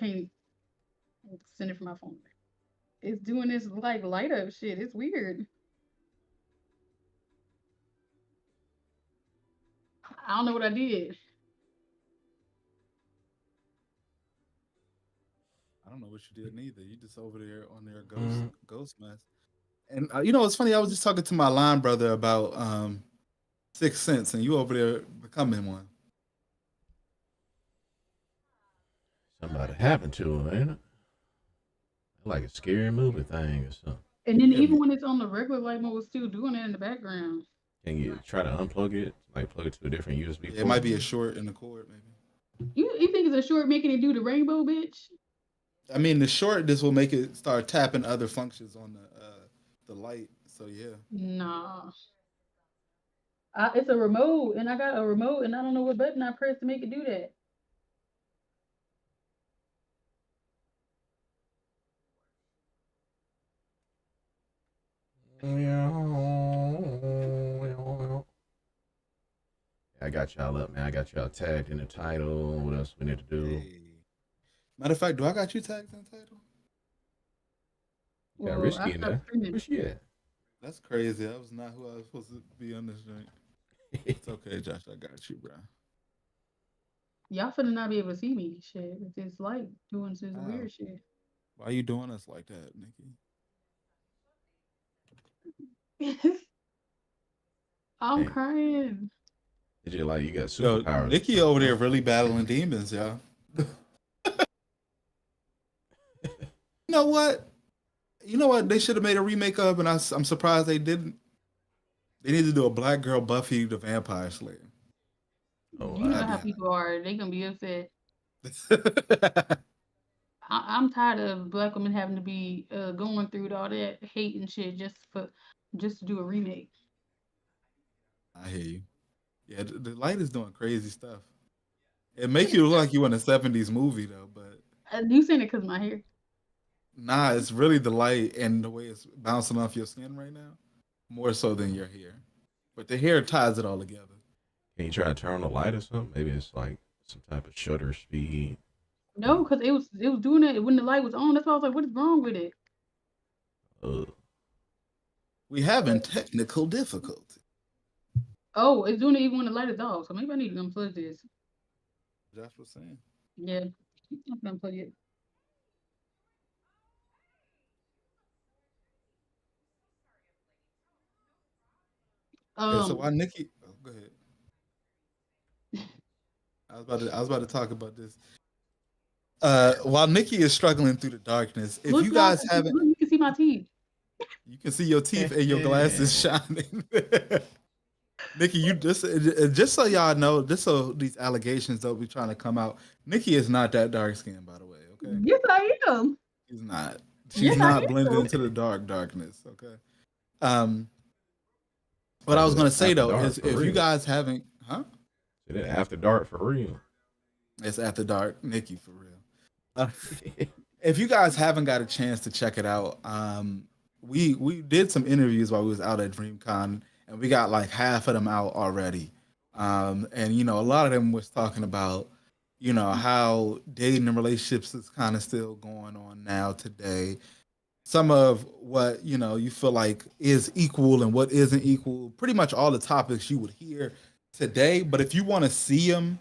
can't send it from my phone. It's doing this like light up shit. It's weird. I don't know what I did. I don't know what you did neither. You just over there on their Mm. ghost mess. And you know, it's funny. I was just talking to my line brother about Sixth Sense, and you over there becoming one. Somebody happened to him, ain't it? Like a scary movie thing or something. And then Yeah, even when it's on the regular light mode, it's still doing that in the background. Can you try to unplug it? Like plug it to a different USB yeah, it might port? be a short in the cord, maybe. You think it's a short making it do the rainbow, bitch? I mean, the short this will make it start tapping other functions on the light. So yeah, Nah. It's a remote, and I got a remote, and I don't know what button I pressed to make it do that. I got y'all up, man. I got y'all tagged in the title. What else we need to do? hey. Matter of fact, do I got you tagged in the title? Got Well, I Risky in stopped there. streaming. Where's she at? That's crazy. That was not who I was supposed to be on this joint. It's okay, Josh. I got you, bro. Y'all finna not be able to see me. Shit, with this light doing this Wow. weird shit. Why are you doing us like that, Nikki? I'm Hey, crying. is it like you got Yo, superpowers or Nikki something? over there Huh? really battling demons, y'all. You know what? You know what? They should have made a remake of, and I'm surprised they didn't. They need to do a Black Girl Buffy the Vampire Slayer. Oh, You know I'd wow. be how hot. people are. They gonna be upset. I'm tired of black women having to be going through all that hate and shit just to do a remake. I hear you. Yeah, the light is doing crazy stuff. It make you look like you in a '70s movie though, but You saying it because my hair? nah, it's really the light and the way it's bouncing off your skin right now, more so than your hair. But the hair ties it all together. Can you try to turn on the light or something? Maybe it's like some type of shutter speed. No, because it was doing it when the light was on. That's why I was like, what is wrong with it? Uh, We having technical difficulty. Oh, it's doing it even when the light is off. So maybe I need to unplug this. Josh was saying. Yeah, I'm gonna unplug it. Okay, so Um, why Nikki? Oh, go ahead. I was about to talk about this. While Nikki is struggling through the darkness, if look, you y'all, guys haven't, look, you can see my teeth. you can see your teeth and your glasses shining. Nikki, you just so y'all know, just so these allegations don't be trying to come out. Nikki is not that dark skinned, by the way. Okay, Yes, I am. she's not. She's Yes, I not blended am. into the darkness. Okay. Um, what I probably was gonna that say after though is, dark for if you real. guys haven't, huh? See that after dark for real. It's after dark, Nikki for real. Uh, if you guys haven't got a chance to check it out, we did some interviews while we was out at DreamCon, and we got like half of them out already. And you know, a lot of them was talking about, you know, how dating and relationships is kind of still going on now today. Some of what you know you feel like is equal and what isn't equal. Pretty much all the topics you would hear today. But if you want to see them,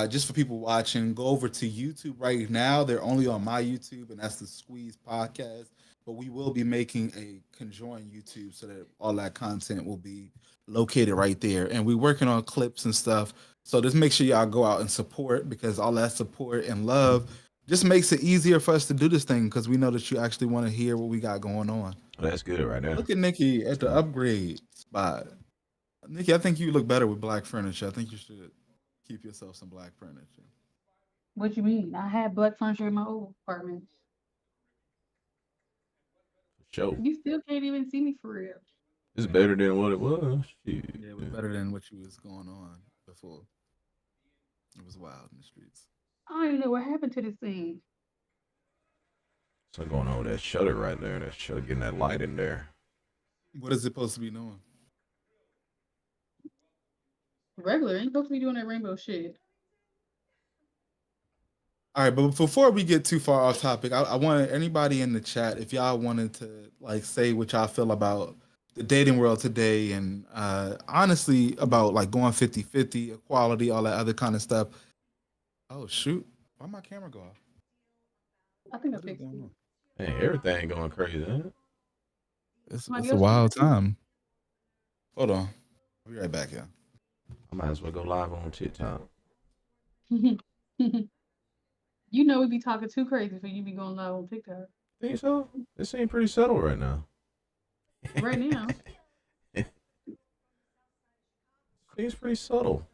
just for people watching, go over to YouTube right now. They're only on my YouTube, and that's the Squeeze Podcast. But we will be making a conjoined YouTube so that all that content will be located right there. And we're working on clips and stuff. So just make sure y'all go out and support, because all that support and love just makes it easier for us to do this thing, because we know that you actually want to hear what we got going on. Oh, that's good right there. Look at Nikki at That's the good. upgrade spot. Nikki, I think you look better with black furniture. I think you should keep yourself some black furniture. What you mean? I had black furniture in my old apartment. For sure. You still can't even see me for real. It's better than what it was. Shit. Yeah, it was better than what you was going on before. It was wild in the streets. I don't even know what happened to this thing. Something going on with that shutter right there. That shutter getting that light in there. What is it supposed to be doing? Regular ain't supposed to be doing that rainbow shit. All right, but before we get too far off topic, I want anybody in the chat, if y'all wanted to like say what y'all feel about the dating world today and honestly about like going 50-50, equality, all that other kind of stuff. Oh shoot. Why my camera go off? I think I What is fixed going it. on? Man, everything going crazy, huh? Somebody It's a else wild fixed it. time. Hold on. I'll be right back, yeah. I might as well go live on TikTok. You know we be talking too crazy for you be going live on TikTok Think so? It seems pretty subtle right now. right now. Seems pretty subtle.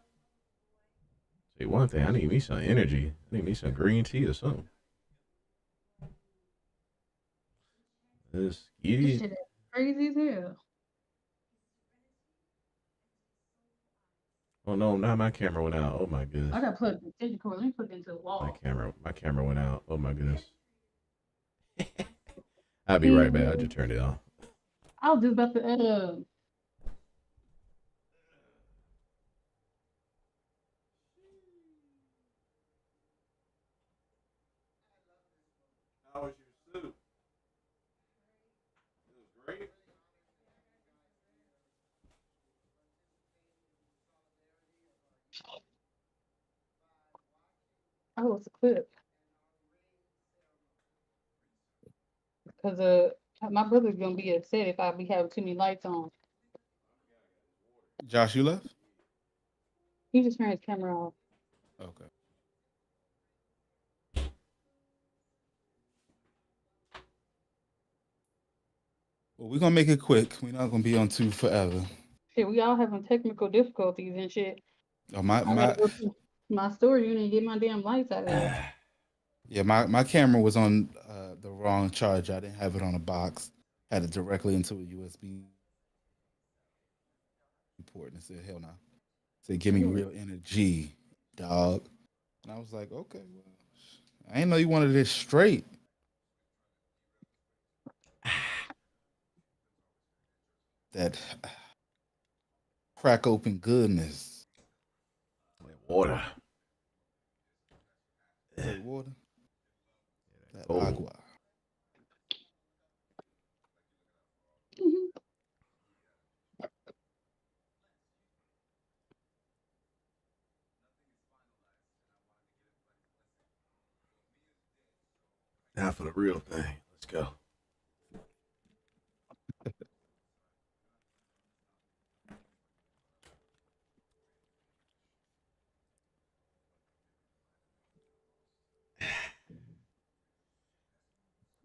See, one thing, I need me some energy. I need me some green tea or something. This This idiot. shit is crazy as hell. Oh no, now my camera went out. Oh my goodness. I got plugged in the cord. Let me plug it into the wall. My camera went out. Oh my goodness. I'll be right back. I just turned it off. I was just about to How was your soup? It was great. oh, it's a clip. Because my brother's gonna be upset if I be having too many lights on. Josh, you left? He just turned his camera off. Okay. Well, we're gonna make it quick. We're not gonna be on two forever. Shit, we all having technical difficulties and shit. Oh, I gotta go to my storage unit and get my damn lights out of there. yeah, my camera was on the wrong charger. I didn't have it on a box. Had it directly into a USB port, and it said, "Hell no." It said, "Give me real energy, dog." And I was like, "Okay, well, I didn't know you wanted it straight." That crack open goodness. Water. That water. That Oh. agua. Now for the real thing. Let's go.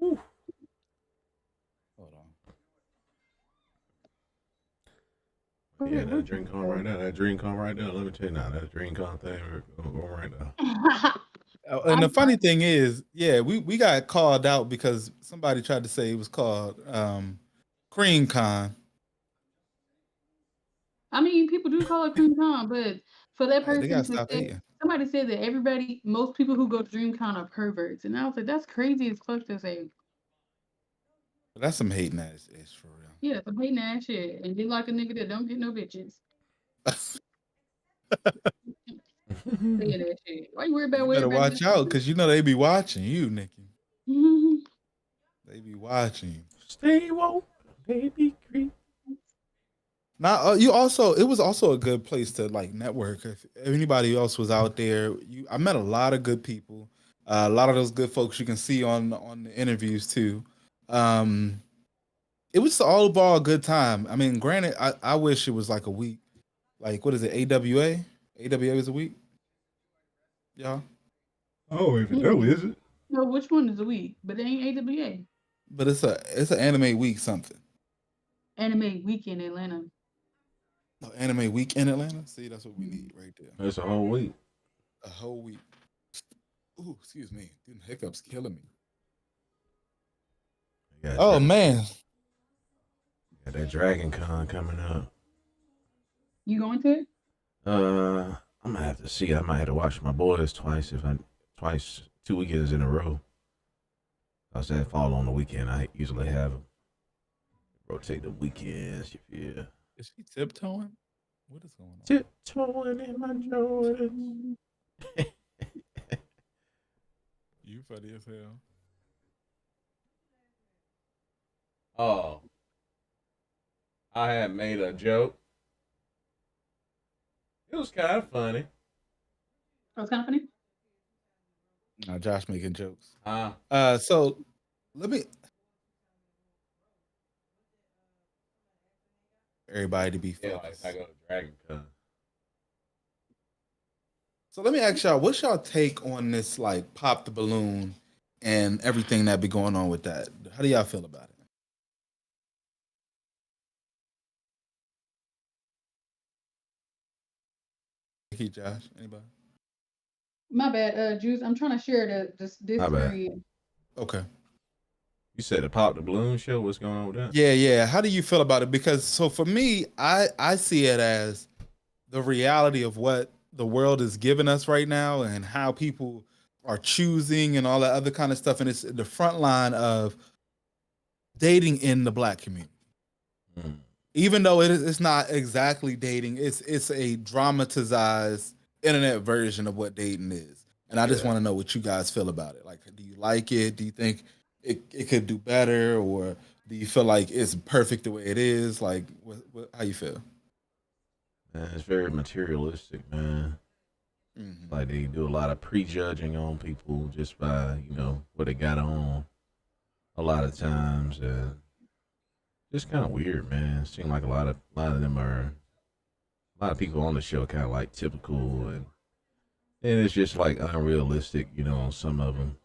Hold on. Yeah, that drink on right now. That drink on right now. Let me tell you now. That drink on thing going right now. And the funny thing is, yeah, we got called out because somebody tried to say it was called Cream Con. I mean, people do call it Cream Con, but for that They gotta person to stop say, hating. somebody said that most people who go to DreamCon are perverts, and I was like, that's crazy as fuck to say. But that's some hating ass ish for real. Yeah, some hating ass shit, and they like a nigga that don't get no bitches. Saying that shit. Why you worry about You where better watch out because you know they be watching you, Nikki. They be watching you. Stay woke, baby creep. Now, you also it was also a good place to like network. If anybody else was out there, I met a lot of good people. A lot of those good folks you can see on the interviews too. It was all overall a good time. I mean, granted, I wish it was like a week. Like what is it? AWA? AWA is a week. Yeah. Oh, even though is it? No, which one is a week? But it ain't AWA. But it's an anime week something. Anime Week in Atlanta. Oh, anime week in Atlanta. See, that's what we need right there. That's a whole week. A whole week. Ooh, excuse me. These hiccups killing me. Oh man. Got that Dragon Con coming up. You going to it? I'm gonna have to see. I might have to watch my boys twice 2 weekends in a row. Cause that fall on the weekend. I usually have them rotate the weekends. You feel? Is she tiptoeing? What is going on? Tiptoeing in my Jordans. You funny as hell. Oh, I had made a joke. It was kind of funny. That was kind of funny. No, Josh making jokes. Uh, So let me everybody to be yeah, like focused. if I go to Dragon Con. So let me ask y'all, what's y'all take on this like pop the balloon and everything that be going on with that? How do y'all feel about it? Hey, Josh, anybody? My bad, Juice. I'm trying to share this My bad. screen. Okay. You said the Pop the Balloon show. What's going on with that? Yeah. How do you feel about it? Because so for me, I see it as the reality of what the world is giving us right now and how people are choosing and all that other kind of stuff. And it's the front line of dating in the black community. Mm. Even though it's not exactly dating, it's a dramatized internet version of what dating is. And I just Yeah. want to know what you guys feel about it. Like, do you like it? Do you think it could do better, or do you feel like it's perfect the way it is? Like, how you feel? Man, it's very materialistic, man. Mhm. Like they do a lot of prejudging on people just by what they got on. A lot of times, and just kind of weird, man. Seem like a lot of them are a lot of people on the show kind of like typical, and it's just like unrealistic, on some of them.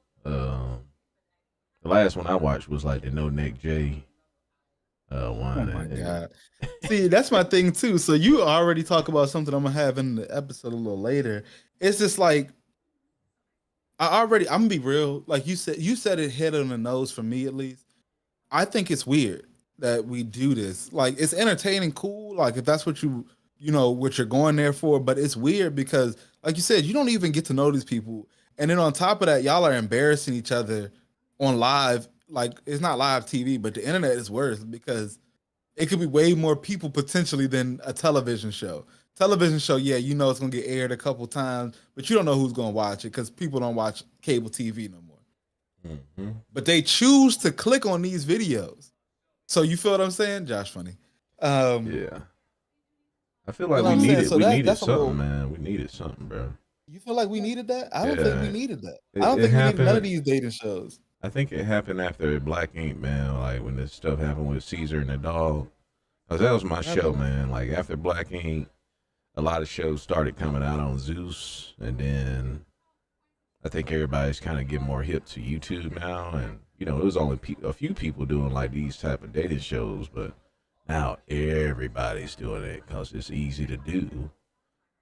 The last one I watched was like the No Neck J Oh one. my And god! See, that's my thing too. So you already talk about something I'm gonna have in the episode a little later. It's just like I'm gonna be real. Like you said it hit on the nose for me at least. I think it's weird that we do this. Like it's entertaining, cool. Like if that's what what you're going there for. But it's weird because, like you said, you don't even get to know these people, and then on top of that, y'all are embarrassing each other on live. Like it's not live TV, but the internet is worse because it could be way more people potentially than a television show. Television show, yeah, you know it's gonna get aired a couple times, but you don't know who's gonna watch it because people don't watch cable TV no more. mm-hmm. But they choose to click on these videos. So you feel what I'm saying, Josh? Funny. Yeah, I feel You like know what I'm saying? So we needed that's a something, little. man. We needed something, bro. You feel like we needed that? I don't think we Yeah, needed that. I it, don't it think we needed none of happened. these dating shows. I think it happened after Black Ink, man. Like when this stuff happened with Caesar and the dog. Cause that was my show, Absolutely. man. Like after Black Ink, a lot of shows started coming out on Zeus, and then I think everybody's kind of getting more hip to YouTube now. And it was only a few people doing like these type of dating shows, but now everybody's doing it because it's easy to do,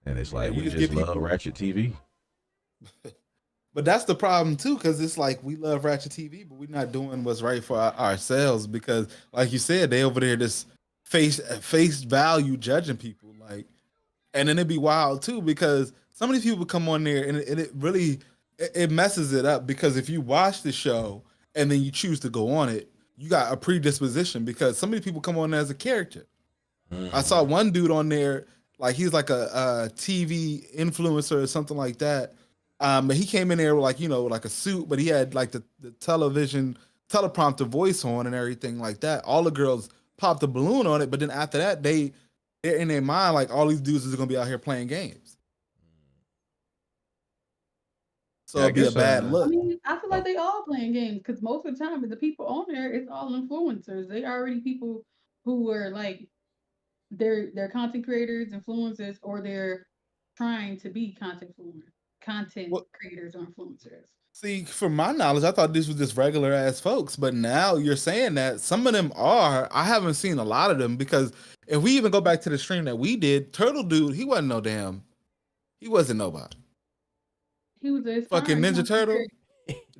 and it's Yeah, like you we just just get love people. Ratchet TV. But that's the problem too, because it's like we love Ratchet TV, but we're not doing what's right for ourselves. Because, like you said, they over there just face value judging people, like, and then it'd be wild too because some of these people come on there and it really it messes it up because if you watch the show and then you choose to go on it, you got a predisposition because some of these people come on there as a character. I saw Mm-hmm. one dude on there, like he's like a TV influencer or something like that. But he came in there with like, like a suit, but he had like the television teleprompter voice on and everything like that. All the girls popped a balloon on it, but then after that, they're in their mind like all these dudes is gonna be out here playing games. So Yeah, I it'd be a guess. bad I look. mean, I feel like Oh, they all playing games because most of the time the people on there it's all influencers. They already people who were like they're content creators, influencers, or they're trying to be content Well, creators or influencers. see, from my knowledge, I thought this was just regular ass folks, but now you're saying that some of them are. I haven't seen a lot of them because if we even go back to the stream that we did, Turtle Dude, he wasn't nobody. He was Fucking aspiring Ninja content creator. Turtle.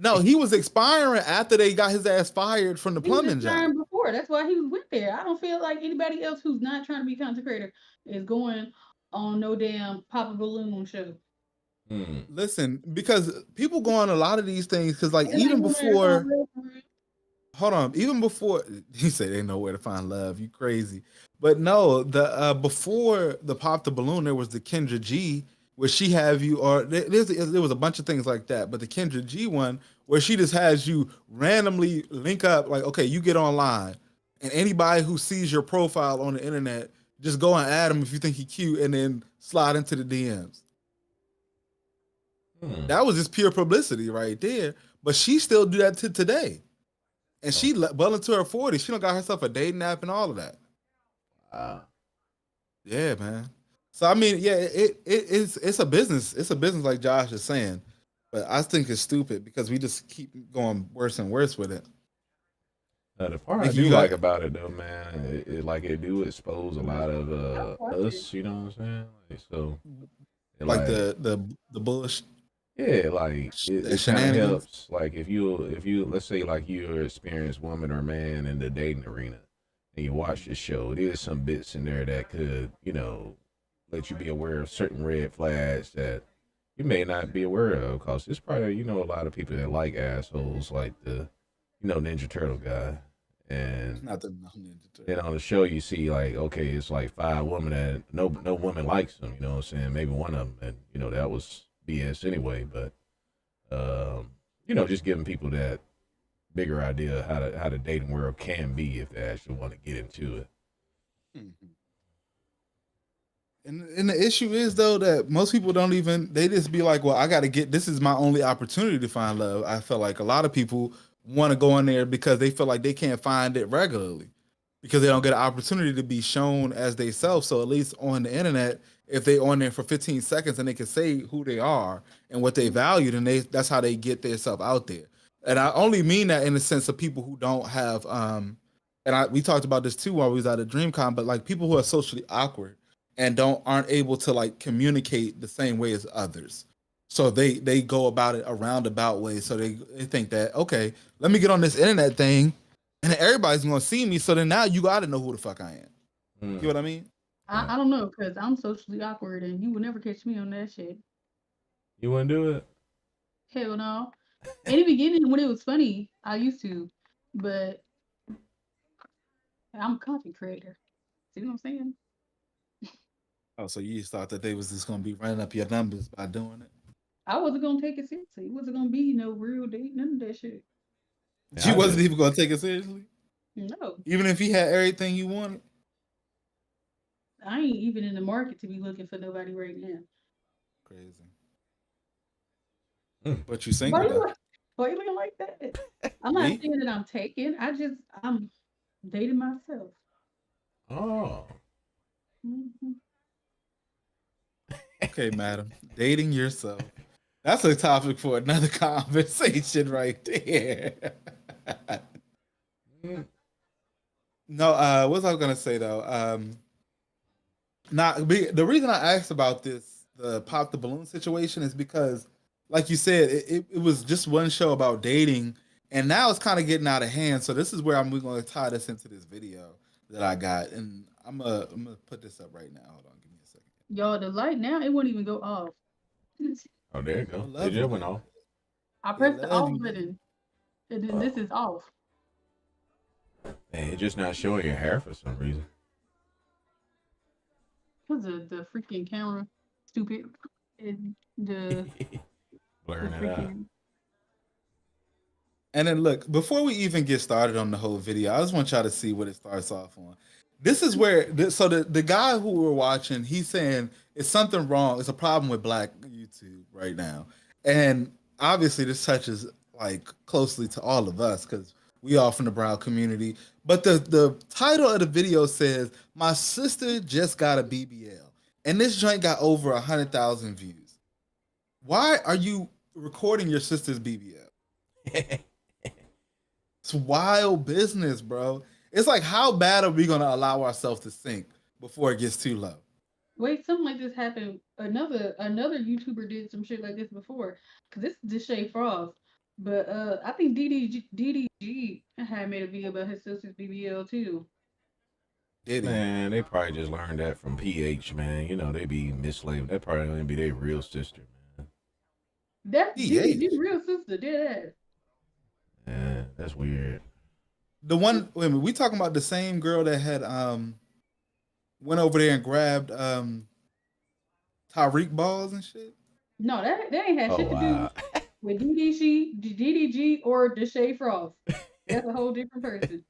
No, he was expiring after they got his ass fired from the He was plumbing job. aspiring before. That's why he went there. I don't feel like anybody else who's not trying to be content creator is going on no damn pop a balloon show. hmm. Listen, because people go on a lot of these things because like Anybody even going there to find before, love for real? hold on, even before he said they know where to find love, you crazy. But no, the before the pop the balloon, there was the Kendra G where she have you, or there was a bunch of things like that. But the Kendra G one, where she just has you randomly link up, like, okay, you get online, and anybody who sees your profile on the internet, just go and add him if you think he cute, and then slide into the DMs. That was just pure publicity right there. But she still do that to today, and she well into her 40s. She don't got herself a dating app and all of that. Yeah, man. So I mean, yeah, it's a business. It's a business, like Josh is saying. But I think it's stupid because we just keep going worse and worse with it. The part I do like about it though, man, it do expose a lot of us. You know what I'm saying? Like, so, like the bullshit. Yeah, like it kind of helps. Like if you let's say like you're an experienced woman or man in the dating arena, and you watch this show, there's some bits in there that could, you know, let you be aware of certain red flags that you may not be aware of. Because there's probably, you know, a lot of people that like assholes, like the, you know, Ninja Turtle guy. And not the Ninja Turtle. Then on the show you see like, okay, it's like 5 women that no woman likes them. You know what I'm saying? Maybe one of them, and you know that was BS anyway. But you know, just giving people that bigger idea how the dating world can be if they actually want to get into it. And the issue is though that most people don't even, they just be like, well, I got to get, this is my only opportunity to find love. I feel like a lot of people want to go in there because they feel like they can't find it regularly because they don't get an opportunity to be shown as they self. So at least on the internet, if they on there for 15 seconds and they can say who they are and what they value, then that's how they get their self out there. And I only mean that in the sense of people who don't have, we talked about this too while we was at a DreamCon, but like people who are socially awkward and aren't able to like communicate the same way as others. So they go about it a roundabout way. So they think that, okay, let me get on this internet thing and everybody's gonna see me. So then now you gotta know who the fuck I am. You know what I mean? I don't know, because I'm socially awkward and you would never catch me on that shit. You wouldn't do it? Hell no. In the beginning when it was funny, I used to, but I'm a content creator. See what I'm saying? Oh, so you just thought that they was just gonna be running up your numbers by doing it? I wasn't gonna take it seriously. It wasn't gonna be no real date, none of that shit. She wasn't even gonna take it seriously? No. Even if he had everything you wanted? I ain't even in the market to be looking for nobody right now. Crazy. But you single though. Why you looking like that? I'm not saying that I'm taken. I'm dating myself. Oh. Mm-hmm. Okay, madam. Dating yourself. That's a topic for another conversation right there. No, what was I gonna say though? The reason I asked about this, the pop the balloon situation, is because, like you said, it was just one show about dating, and now it's kind of getting out of hand. So this is where we're going to tie this into this video that I got, and I'm gonna put this up right now. Hold on, give me a second. Y'all, the light now, it won't even go off. Oh, there you go. It just went off. I pressed the off button, and then this is off. Man, it's just not showing your hair for some reason. Because of the freaking camera, stupid, and the blurring it out. And then look, before we even get started on the whole video, I just want y'all to see what it starts off on. This is where, so the guy who we're watching, he's saying it's something wrong. It's a problem with Black YouTube right now. And obviously this touches like closely to all of us because we all from the brown community. But the title of the video says, "My sister just got a BBL." And this joint got over 100,000 views. Why are you recording your sister's BBL? It's wild business, bro. It's like, how bad are we going to allow ourselves to sink before it gets too low? Wait, something like this happened. Another YouTuber did some shit like this before. Because this is Deshae Frost. But I think DDG had made a video about his sister's BBL too. Man, they probably just learned that from PH, man. You know, they be mislabeled. That probably gonna be their real sister, man. That's DDG's real sister, did that. Yeah, that's weird. The one, wait a minute, we talking about the same girl that had went over there and grabbed Tyreek balls and shit. No, that ain't had Oh shit to do wow. with DDG or Deshae Frost. That's a whole different person.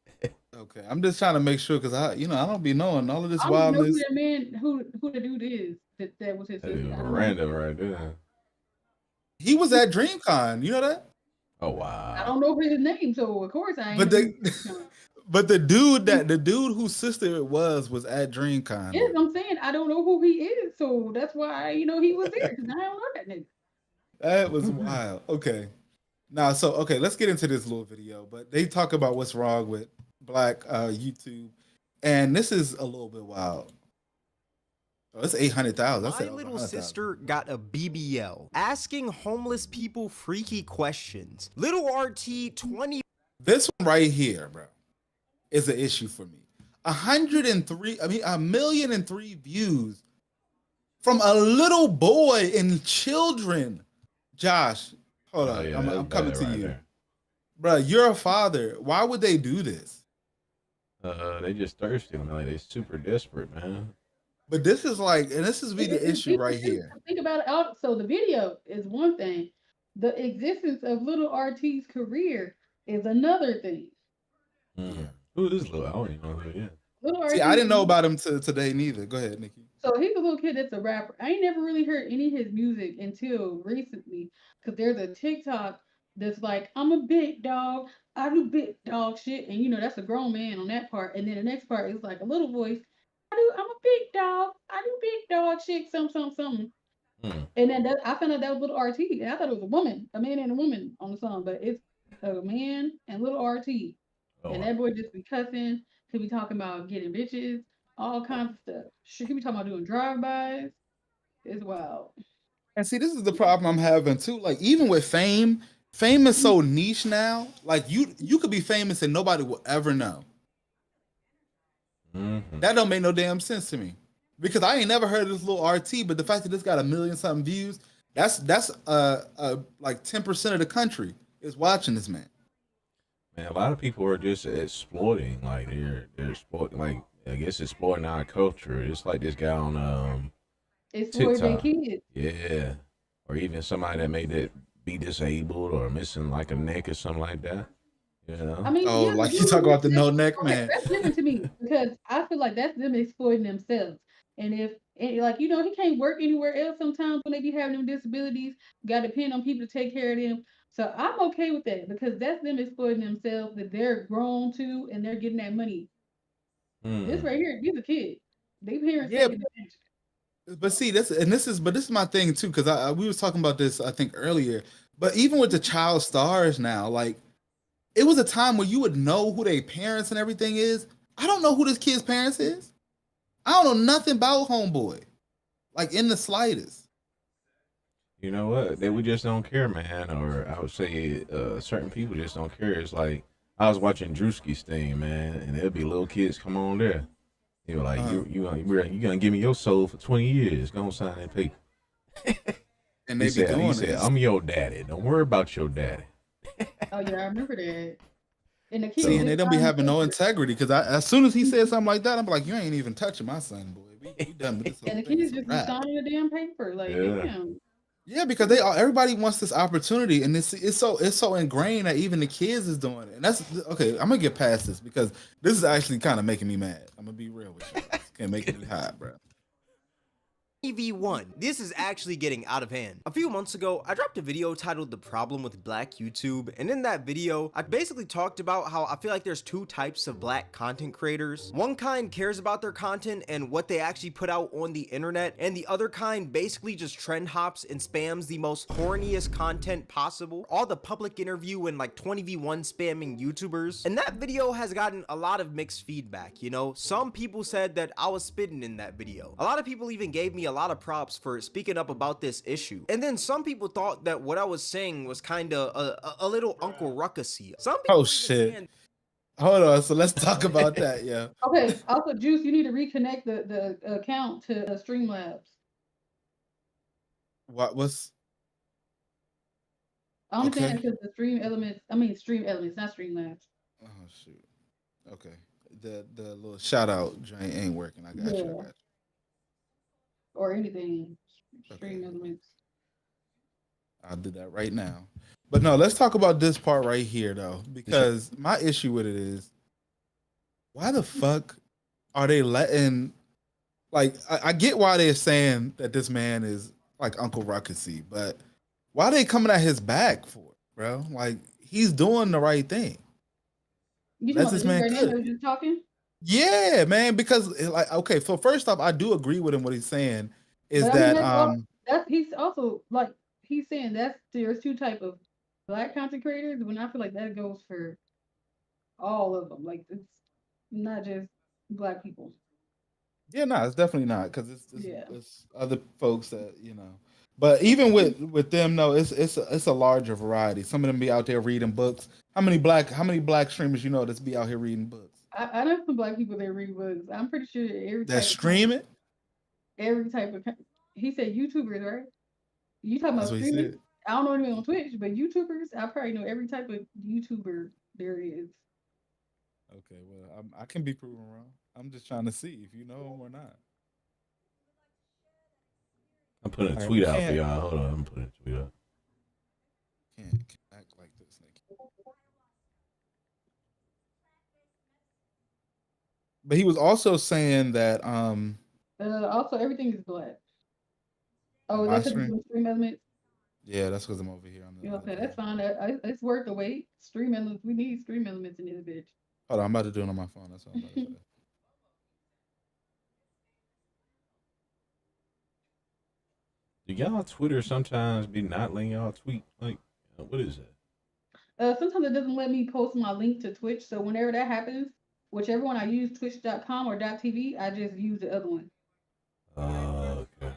Okay, I'm just trying to make sure because I don't be knowing all of this I don't even know who wildness. that man, who the dude is that was his That is sister. I don't know. random right there. He was at DreamCon, you know that? Oh I wow. don't know his name, so of course I ain't But know. the but the dude whose sister it was at DreamCon Yes, though. I'm saying I don't know who he is, so that's why he was there because I don't know that nigga. That was wild. Okay. Now, so okay, let's get into this little video. But they talk about what's wrong with Black YouTube, and this is a little bit wild. Oh, it's 800,000. That's My little sister got a BBL asking homeless people freaky questions. Little RT 20. This one right here, bro, is an issue for me. 103, I mean, 1,000,003 views from a little boy and children. Josh, hold Oh on, yeah, I'm that's coming bad to right you, there. bro. You're a father. Why would they do this? They just thirsty, man. Like they super desperate, man. But this is like, and this is be the issue right here. Think about it. So the video is one thing. The existence of Little RT's career is another thing. Mm. Who is this little? I don't even know who he is. Little See, RT, I didn't know about him today neither. Go ahead, Nikki. so he's a little kid that's a rapper. I ain't never really heard any of his music until recently, because there's a TikTok that's like, I'm a big dog, I do big dog shit, and that's a grown man on that part. And then the next part is like a little voice, I'm a big dog, I do big dog shit, something. Mm. And then I found out that was Little RT, and I thought it was a woman, a man and a woman on the song, but it's a man and Little RT. Oh, And wow. that boy just be cussing. He be talking about getting bitches, all kinds of stuff. Shit, he be talking about doing drive-bys. It's wild. And see, this is the problem I'm having too. Like, even with fame, fame is so niche now. Like, you could be famous and nobody will ever know. Mm-hmm. That don't make no damn sense to me. Because I ain't never heard of this little RT, but the fact that this got 1,000,000 something views, that's like 10% of the country is watching this man. Man, a lot of people are just exploiting. Like they're exploiting. Like I guess exploiting our culture. It's like this guy on It's for their TikTok. kids. Yeah, or even somebody that may be disabled or missing like a neck or something like that. You know. I mean, Oh, yeah, like but you talk about the no neck okay, man. that's different to me because I feel like that's them exploiting themselves. And if like he can't work anywhere else sometimes when they be having them disabilities, got to depend on people to take care of them. So I'm okay with that because that's them exploiting themselves that they're grown to and they're getting that money. This Mm. right here, he's a kid. They parents Yeah, taking advantage. but see, this is my thing too, because we was talking about this I think earlier. But even with the child stars now, like it was a time where you would know who their parents and everything is. I don't know who this kid's parents is. I don't know nothing about homeboy, like in the slightest. You know what? We just don't care, man. Or I would say certain people just don't care. It's like I was watching Drewski's thing, man, and there'll be little kids come on there. They were like, you gonna give me your soul for 20 years? Go on, sign that paper. And they be doing he said, this. I'm your daddy. Don't worry about your daddy. Oh yeah, I remember that. And the kids, See, and they don't be signed having no papers. integrity. Because as soon as he said something like that, I'm like, you ain't even touching my son, boy. We done with this whole And the thing. kids It's a just be wrap. signing the damn paper. Like, Yeah. damn. Yeah, because everybody wants this opportunity, and it's so ingrained that even the kids is doing it. And that's okay. I'm gonna get past this because this is actually kind of making me mad. I'm gonna be real with you. It's gonna make me hot, bro. V1. This is actually getting out of hand. A few months ago, I dropped a video titled The Problem with Black YouTube, and in that video, I basically talked about how I feel like there's two types of black content creators. One kind cares about their content and what they actually put out on the internet, and the other kind basically just trend hops and spams the most horniest content possible. All the public interview and like 20v1 spamming YouTubers. And that video has gotten a lot of mixed feedback, you know? Some people said that I was spitting in that video. A lot of people even gave me a lot of props for speaking up about this issue. And then some people thought that what I was saying was kind of a little Uncle Ruckusy. Some people Oh even shit! saying Hold on. So let's talk about that. Yeah. Okay. Also, Juice, you need to reconnect the account to Streamlabs. What's I'm okay? saying because the Stream Elements, not Streamlabs. Oh shoot. Okay. The little shout out joint ain't working. I got you. Yeah. Or anything. Stream elements. I'll do that right now. But no, let's talk about this part right here though, because my issue with it is, why the fuck are they letting? Like, I get why they're saying that this man is like Uncle Ruckusy, but why are they coming at his back for it, bro? Like, he's doing the right thing. You Let know this the man right now cook. that was just talking? Yeah, man. Because like, okay, so first off, I do agree with him. What he's saying is But I mean, that that's he's also like he's saying that's there's two type of black content creators. When I feel like that goes for all of them. Like it's not just black people. yeah, no, it's definitely not because Yeah. it's other folks that you know. But even with them, no, it's a larger variety. Some of them be out there reading books. How many black streamers you know that's be out here reading books? I know some black people that read books. I'm pretty sure every That type of stream it. every type of he said YouTubers, right? You talking That's about what he streaming? said. I don't know anyone on Twitch, but YouTubers, I probably know every type of YouTuber there is. Okay, well, I can be proven wrong. I'm just trying to see if you know him or not. I'm putting a All right, tweet we out for can't- y'all. Hold on, I'm putting a tweet out. Can't act like this, Nikki. But he was also saying that Also, everything is black. Oh, my that's a stream. stream elements. Yeah, that's because I'm over here on the You know, other okay, that's page. fine. It's worth the wait. Stream elements. We need stream elements in this bitch. Hold on, I'm about to do it on my phone. That's what I'm about to say. Do y'all Twitter sometimes be not letting y'all tweet? Like, what is that? Sometimes it doesn't let me post my link to Twitch. So whenever that happens, whichever one I use, twitch.com or .tv, I just use the other one. Okay.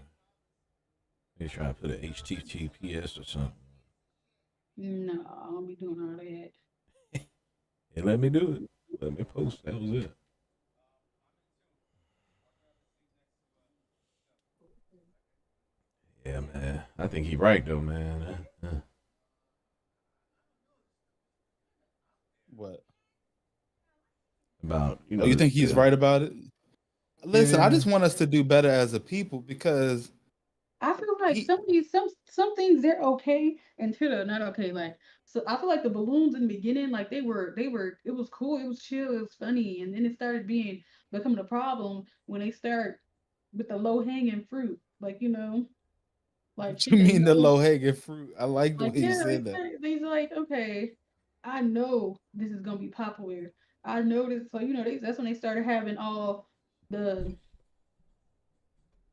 They try to put an HTTPS or something. No, I don't be doing all that. They let me do it. Let me post. That was it. Yeah, man. I think he right though, man. What? About Oh, you think he's right about it? Listen, I Yeah. just want us to do better as a people because I feel like He- some things they're okay until they're not okay. Like so, I feel like the balloons in the beginning, like they were it was cool, it was chill, it was funny, and then it started becoming a problem when they start with the low hanging fruit, like like what shit you they mean the know, low hanging fruit? I like the like way you yeah, said that. they's like okay, I know this is gonna be popular. I know this, so that's when they started having all the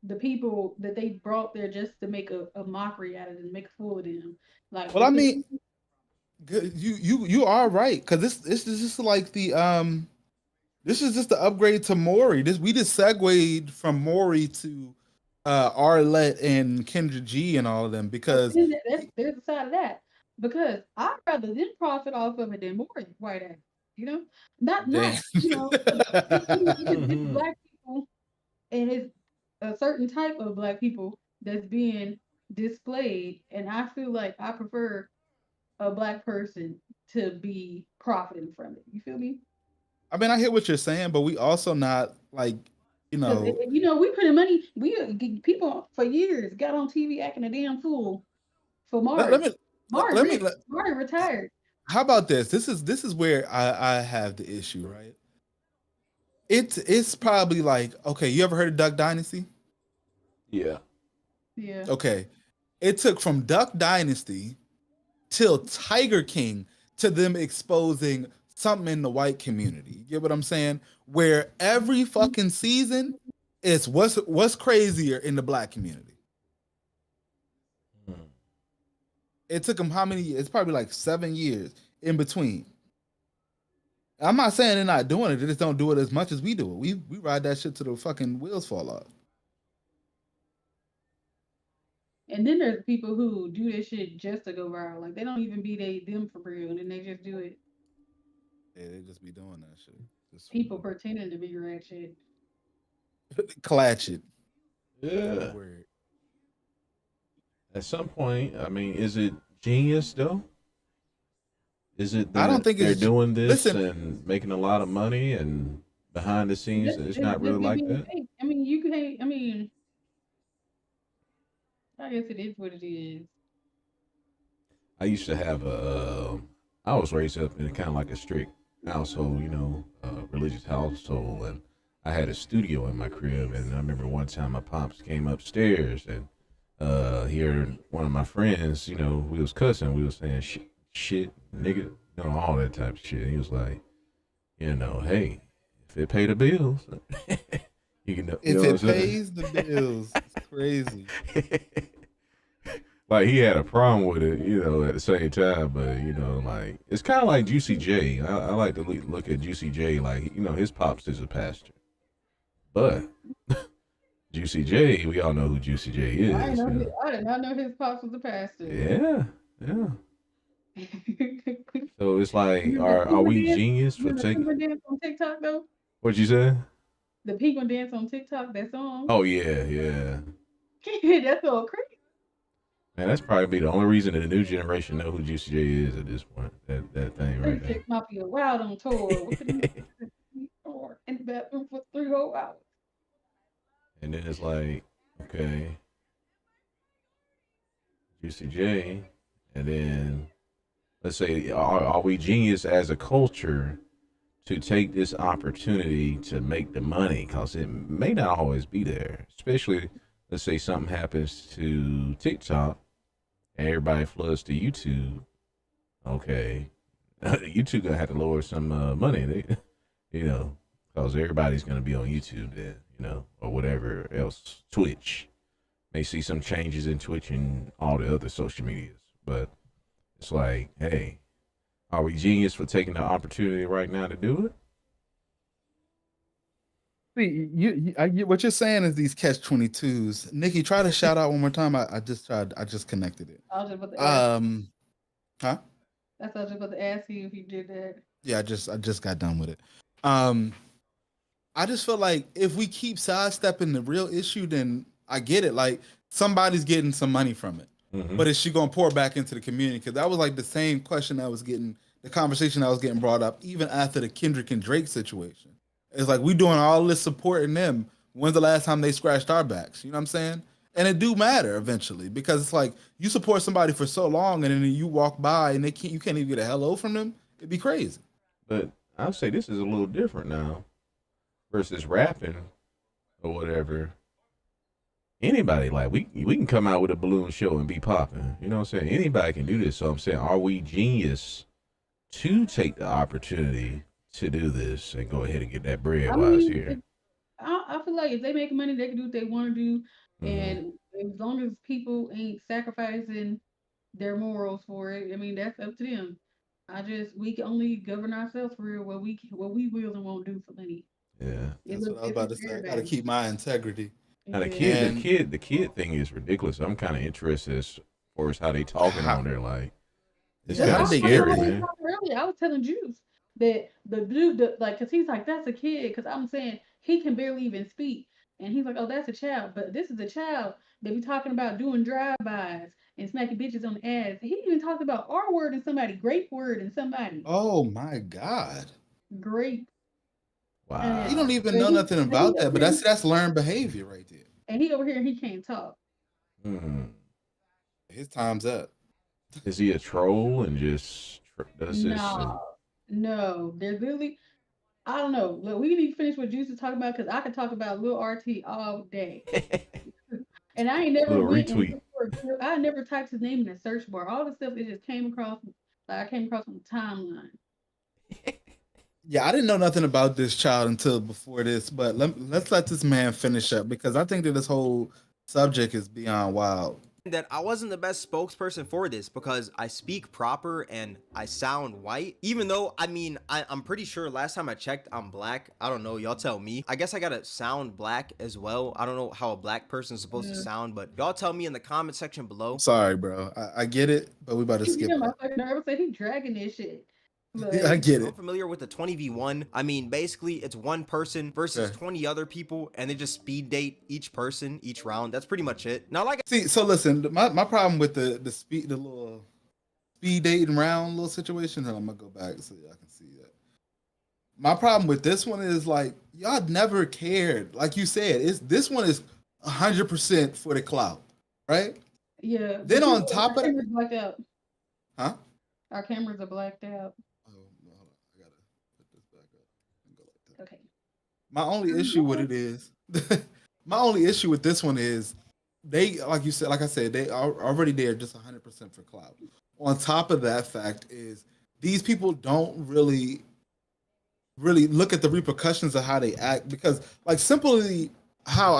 the people that they brought there just to make a mockery out of them, make a fool of them. Like Well, I because mean, you are right because this is just like the this is just the upgrade to Maury. This we just segued from Maury to Arlette and Kendra G and all of them because there's a side of that. Because I'd rather them profit off of it than more white ass. Not damn. it's black people and it's a certain type of black people that's being displayed, and I feel like I prefer a black person to be profiting from it. You feel me? I mean, I hear what you're saying, but we also not like you Because know. we putting money. People for years got on TV acting a damn fool for Let, Mari. let me Mari let me. rich. Mari retired. How about this? This is where I have the issue, right? It's probably like okay, you ever heard of Duck Dynasty? Yeah. Yeah. Okay, it took from Duck Dynasty till Tiger King to them exposing something in the white community. You get what I'm saying? Where every fucking season is what's crazier in the black community. Hmm. It took them how many years? It's probably like 7 years in between. I'm not saying they're not doing it, they just don't do it as much as we do it. We ride that shit till the fucking wheels fall off. And then there's people who do this shit just to go viral. Like they don't even be them for real, and then they just do it. Yeah, they just be doing that shit. Just People pretending to be ratchet. Clatch it. Yeah. Word. At some point, I mean, is it genius though? Is it that I don't think they're it's doing this listen. and making a lot of money and behind the scenes it's not really just like being that? fake. I mean, you can. I mean, I guess it is what it is. I used to have I was raised up in kind of like a strict household, religious household, and I had a studio in my crib. And I remember one time my pops came upstairs and he heard one of my friends, we was cussing, we was saying shit, nigga, all that type of shit. And he was like, hey, if it pay the bills, you can. If it pays the bills, it's crazy. Like he had a problem with it, at the same time, but like it's kind of like Juicy J. I like to look at Juicy J like his pops is a pastor, but Juicy J, we all know who Juicy J is. I did not know his pops was a pastor. Yeah. So it's like, are we genius for taking? The dance on TikTok though. What you say? The people dance on TikTok. That song. Oh yeah. That's so crazy. Man, that's probably the only reason that the new generation know who Juicy J is at this point. That thing right there. Mafia Wild on tour. In the bathroom for 3 whole hours. And then it's like, okay, Juicy J, and then let's say, are we genius as a culture to take this opportunity to make the money? Because it may not always be there, especially let's say something happens to TikTok and everybody floods to YouTube. Okay, YouTube gonna have to lower some money, because everybody's gonna be on YouTube then, or whatever else. Twitch may see some changes in Twitch and all the other social medias, but it's like, hey, are we genius for taking the opportunity right now to do it? See, what you're saying is these catch-22s. Nikki, try to shout out one more time. I just connected it. I was just about to ask. Huh? That's what I was just about to ask you if you did that. Yeah, I just got done with it. I just feel like if we keep sidestepping the real issue, then I get it. Like somebody's getting some money from it, but is she gonna pour back into the community? Because that was like the same question the conversation that was getting brought up even after the Kendrick and Drake situation. It's like we doing all this supporting them. When's the last time they scratched our backs? You know what I'm saying? And it do matter eventually because it's like you support somebody for so long and then you walk by and you can't even get a hello from them. It'd be crazy. But I'll say this is a little different now versus rapping or whatever. Anybody, like we can come out with a balloon show and be popping. You know what I'm saying? Anybody can do this. So I'm saying, are we genius to take the opportunity to do this and go ahead and get that bread while it's here? I feel like if they make money, they can do what they want to do. And as long as people ain't sacrificing their morals for it, I mean, that's up to them. We can only govern ourselves for real what we will and won't do for money. Yeah. That's what I was about to say. I gotta keep my integrity. Now the kid thing is ridiculous. I'm kind of interested as far as how they talking on there. Like, it's kind of scary, man. Earlier, I was telling Juice that the dude, because he's like, that's a kid. Because I'm saying he can barely even speak, and he's like, oh, that's a child. But this is a child that be talking about doing drive-bys and smacking bitches on the ass. He even talked about R word and somebody, grape word and somebody. Oh my God. Grape. Wow. You don't even know nothing about that, but that's learned behavior right there. And he over here and he can't talk. His time's up. Is he a troll and just does this? No, there's literally, I don't know. Look, we need to finish what Juice is talking about because I could talk about Lil RT all day. And I ain't never I never typed his name in the search bar. All the stuff it just came across, I came across on the timeline. Yeah, I didn't know nothing about this child until before this, but let's let this man finish up because I think that this whole subject is beyond wild. That I wasn't the best spokesperson for this because I speak proper and I sound white, even though I'm pretty sure last time I checked I'm black. I don't know, y'all tell me. I guess I gotta sound black as well. I don't know how a black person is supposed to sound, but y'all tell me in the comment section below. Sorry, bro. I get it, but we about to skip it. My fucking nervous say he dragging this shit. Like, I get it. I'm familiar with the 20v1. I mean, basically, it's one person versus 20 other people, and they just speed date each person each round. That's pretty much it. Now, so listen, my problem with the little speed dating round little situation, and I'm gonna go back so y'all can see that. My problem with this one is like y'all never cared. Like you said, this one is 100% for the clout, right? Yeah. Then But on top our of that, cameras blacked out. huh? Our cameras are blacked out. Oh, no, hold on. I gotta put this back up and go like that. Okay. My only issue with it is, my only issue with this one is, they, like you said, like I said, they are already there just 100% for clout. On top of that fact is, these people don't really look at the repercussions of how they act, because like simply how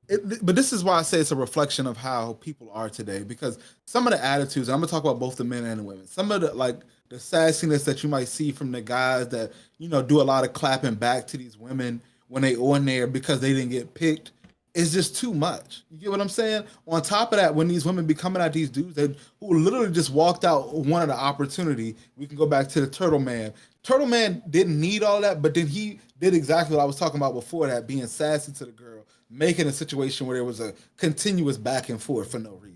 but this is why I say it's a reflection of how people are today, because some of the attitudes, I'm gonna talk about both the men and the women, some of the like the sassiness that you might see from the guys that, you know, do a lot of clapping back to these women when they on there because they didn't get picked, is just too much. You get what I'm saying? On top of that, when these women be coming at these dudes that who literally just walked out, wanted the opportunity, we can go back to the Turtle Man. Turtle Man didn't need all that, but then he did exactly what I was talking about before that, being sassy to the girl, making a situation where there was a continuous back and forth for no reason.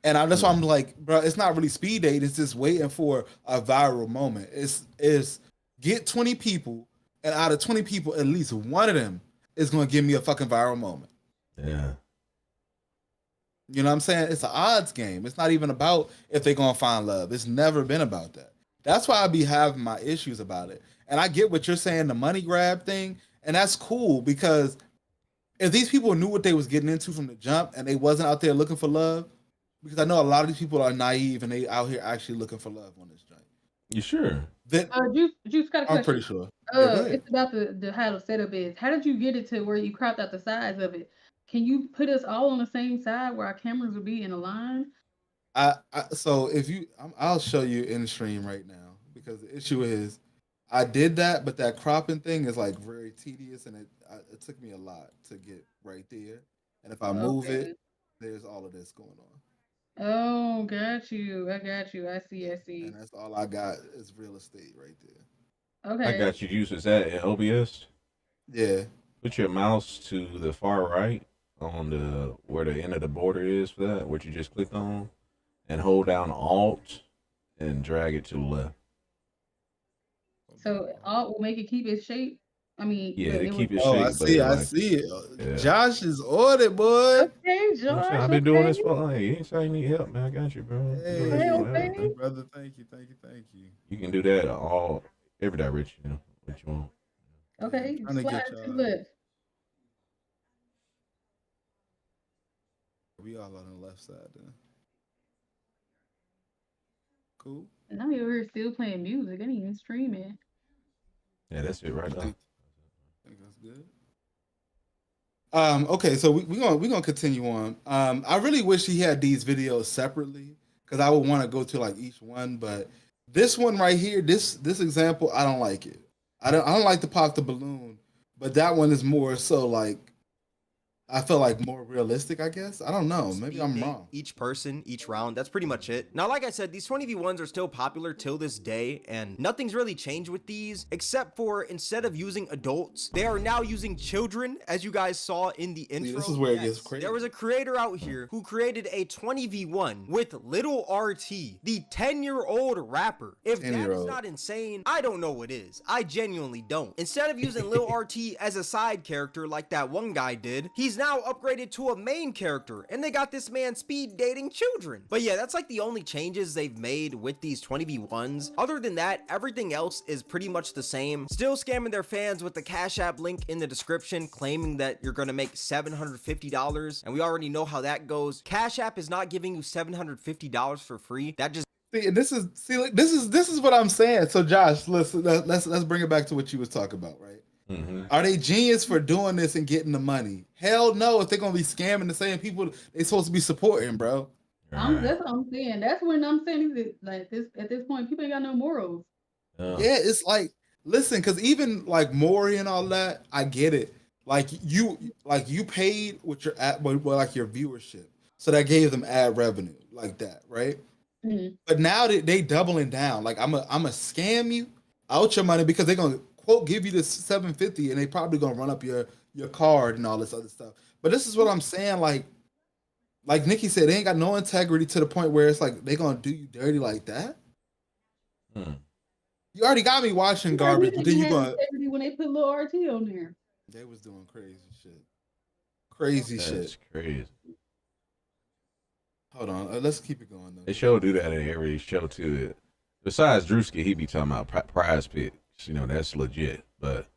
And that's why I'm like, bro, it's not really speed date. It's just waiting for a viral moment. It's get 20 people, and out of 20 people, at least one of them is going to give me a fucking viral moment. Yeah. You know what I'm saying? It's an odds game. It's not even about if they're going to find love. It's never been about that. That's why I be having my issues about it. And I get what you're saying, the money grab thing, and that's cool, because if these people knew what they was getting into from the jump and they wasn't out there looking for love, because I know a lot of these people are naive and they out here actually looking for love on this joint. You sure? Then Juice got a question. I'm pretty sure. Yeah, go ahead. It's about the how the setup is. How did you get it to where you cropped out the size of it? Can you put us all on the same side where our cameras will be in a line? So if you, I'll show you in stream right now, because the issue is I did that, but that cropping thing is like very tedious, and it took me a lot to get right there. And if I move Okay. it, there's all of this going on, Oh, got you. I got you. I see. and that's all I got is real estate right there. Okay. I got you. Use that in OBS. Yeah. Put your mouse to the far right on the where the end of the border is for that, what you just clicked on, and hold down Alt and drag it to the left. So alt will make it keep its shape. I mean, Yeah, to keep it Oh, I shaped. see. I see it. Yeah. Josh is on it, boy. Okay, Josh. I've been doing this for like, you ain't saying you need help, man. I got you, bro. Hey, okay. brother. Thank you. You can do that all every direction, you know, what you want. Okay, Trying to slide get to the y'all. left. We all on the left side then. Cool. And I'm over here still playing music. I ain't even streaming. Yeah, that's it right I now. think that's good. Okay, so we're gonna continue on. I really wish he had these videos separately, because I would want to go to like each one, but this one right here, this example, I don't like it. I don't like to pop the balloon, but that one is more so like, I feel like more realistic, I guess. I don't know. Maybe I'm wrong. Each person, each round, that's pretty much it. Now, like I said, these 20v1s are still popular till this day, and nothing's really changed with these, except for instead of using adults, they are now using children, as you guys saw in the intro. See, this is where it gets crazy. There was a creator out here who created a 20v1 with Little RT, the 10-year-old rapper. If that is not insane, I don't know what is. I genuinely don't. Instead of using Little RT as a side character like that one guy did, he's now upgraded to a main character, and they got this man speed dating children. But yeah, that's like the only changes they've made with these 20v1s. Other than that, everything else is pretty much the same. Still scamming their fans with the Cash App link in the description, claiming that you're gonna make $750, and we already know how that goes. Cash App is not giving you $750 for free. That just This is what I'm saying. So Josh, let's bring it back to what you was talking about, right? Mm-hmm. Are they genius for doing this and getting the money? Hell no, if they're gonna be scamming the same people they supposed to be supporting, bro. That's what I'm saying. That's when I'm saying that, like, this at this point, people ain't got no morals. Yeah, it's like, listen, because even like Maury and all that, I get it. Like you paid with your ad, well, like your viewership, so that gave them ad revenue like that, right? Mm-hmm. But now they doubling down. Like I'm a scam you out your money, because they're gonna quote give you this $750, and they probably gonna run up your card and all this other stuff. But this is what I'm saying, like Nikki said, they ain't got no integrity to the point where it's like they gonna do you dirty like that. You already got me watching garbage, but then you gonna integrity when they put Lil RT on there. They was doing crazy shit. Crazy That's shit. crazy. Hold on, let's keep it going though. They sure do that in every show too. Besides Drewski, he be talking about prize picks. You know, that's legit. But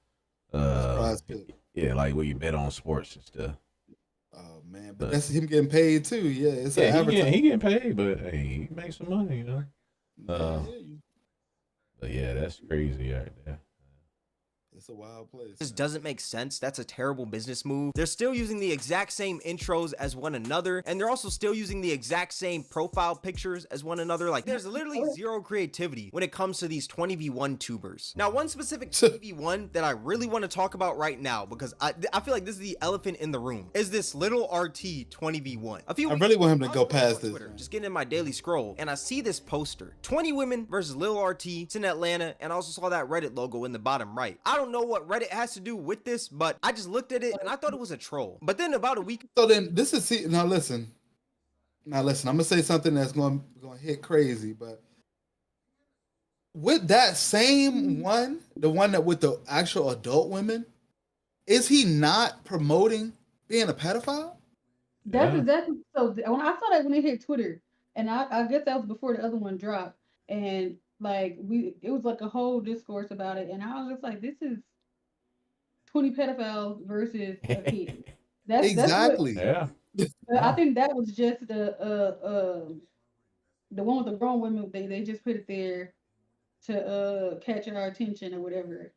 Prize pick. yeah, like where you bet on sports and stuff. Oh man, but that's him getting paid too. Yeah, it's an advertisement. He getting paid, but hey, he makes some money, you know. But yeah, that's crazy right there. It's a wild place. This doesn't make sense. That's a terrible business move. They're still using the exact same intros as one another, and they're also still using the exact same profile pictures as one another. Like, there's literally zero creativity when it comes to these 20v1 tubers. Now, one specific 20v1 that I really want to talk about right now, because I feel like this is the elephant in the room, is this Little RT 20v1. I really want him to go past this. Twitter, just getting in my daily scroll, and I see this poster: 20 women versus Lil RT. It's in Atlanta, and I also saw that Reddit logo in the bottom right. I don't know what Reddit has to do with this, but I just looked at it and I thought it was a troll. But then about a week. So then this is now listen. I'm gonna say something that's gonna hit crazy, but with that same one, the one that with the actual adult women, is he not promoting being a pedophile? That's exactly. So when I saw that when it hit Twitter, and I guess that was before the other one dropped, and like it was like a whole discourse about it, and I was just like, this is 20 pedophiles versus a kid. That's exactly. Yeah. I think that was just the one with the grown women. They just put it there to catch our attention or whatever.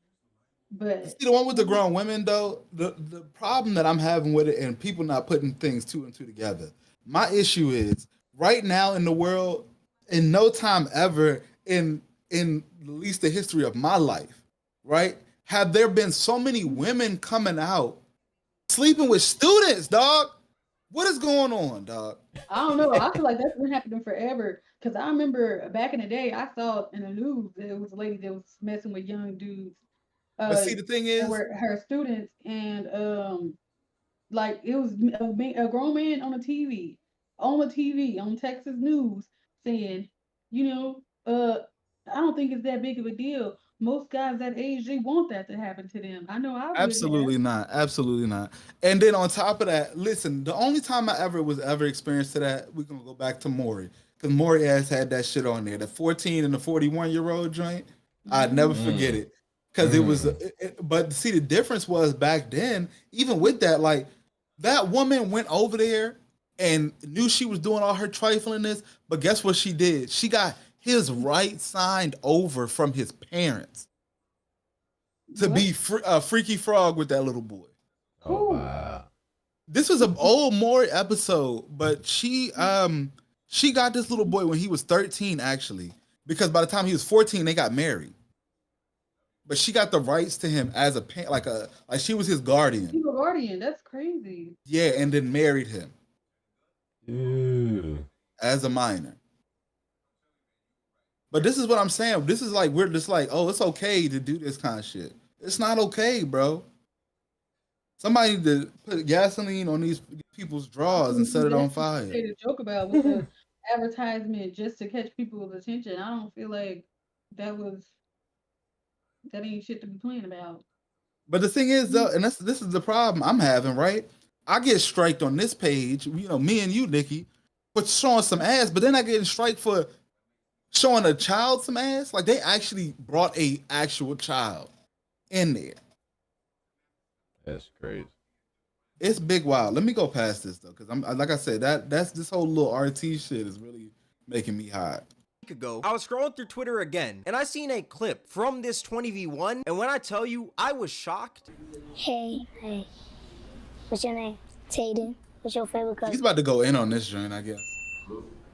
But see, the one with the grown women though, the problem that I'm having with it, and people not putting things two and two together. My issue is right now in the world, in no time ever in at least the history of my life, right? Have there been so many women coming out sleeping with students, dog? What is going on, dog? I don't know. I feel like that's been happening forever. Because I remember back in the day, I saw in the news that it was a lady that was messing with young dudes. But see, the thing is, were her students, and like it was a grown man on TV, on Texas News, saying, I don't think it's that big of a deal. Most guys that age, they want that to happen to them. I know I would. Absolutely not. Absolutely not. And then on top of that, listen, the only time I ever experienced to that, we're gonna go back to Maury. Because Maury has had that shit on there. The 14 and the 41-year-old joint. I'd never forget it. Because it was but see, the difference was back then, even with that, like that woman went over there and knew she was doing all her triflingness, but guess what she did? She got his right signed over from his parents to be a freaky frog with that little boy. Oh, wow. This was an old Maury episode, but she got this little boy when he was 13, actually, because by the time he was 14, they got married. But she got the rights to him as a like she was his guardian. He was a guardian. That's crazy. Yeah, and then married him. Ew. As a minor. But this is what I'm saying. This is like, we're just like, oh, it's okay to do this kind of shit. It's not okay, bro. Somebody need to put gasoline on these people's drawers and set it on fire. Say the joke about with the advertisement just to catch people's attention. I don't feel like that ain't shit to be playing about. But the thing is, though, and this is the problem I'm having, right? I get striked on this page, me and you, Nikki, for showing some ass, but then I get striked for showing a child some ass. Like, they actually brought a actual child in there. That's crazy. It's big wild. Let me go past this though, because I'm like I said, that's this whole little RT shit is really making me hot. Ago, I was scrolling through Twitter again, and I seen a clip from this 20v1, and when I tell you, I was shocked. Hey. What's your name? Tayden. What's your favorite color? He's about to go in on this joint, I guess.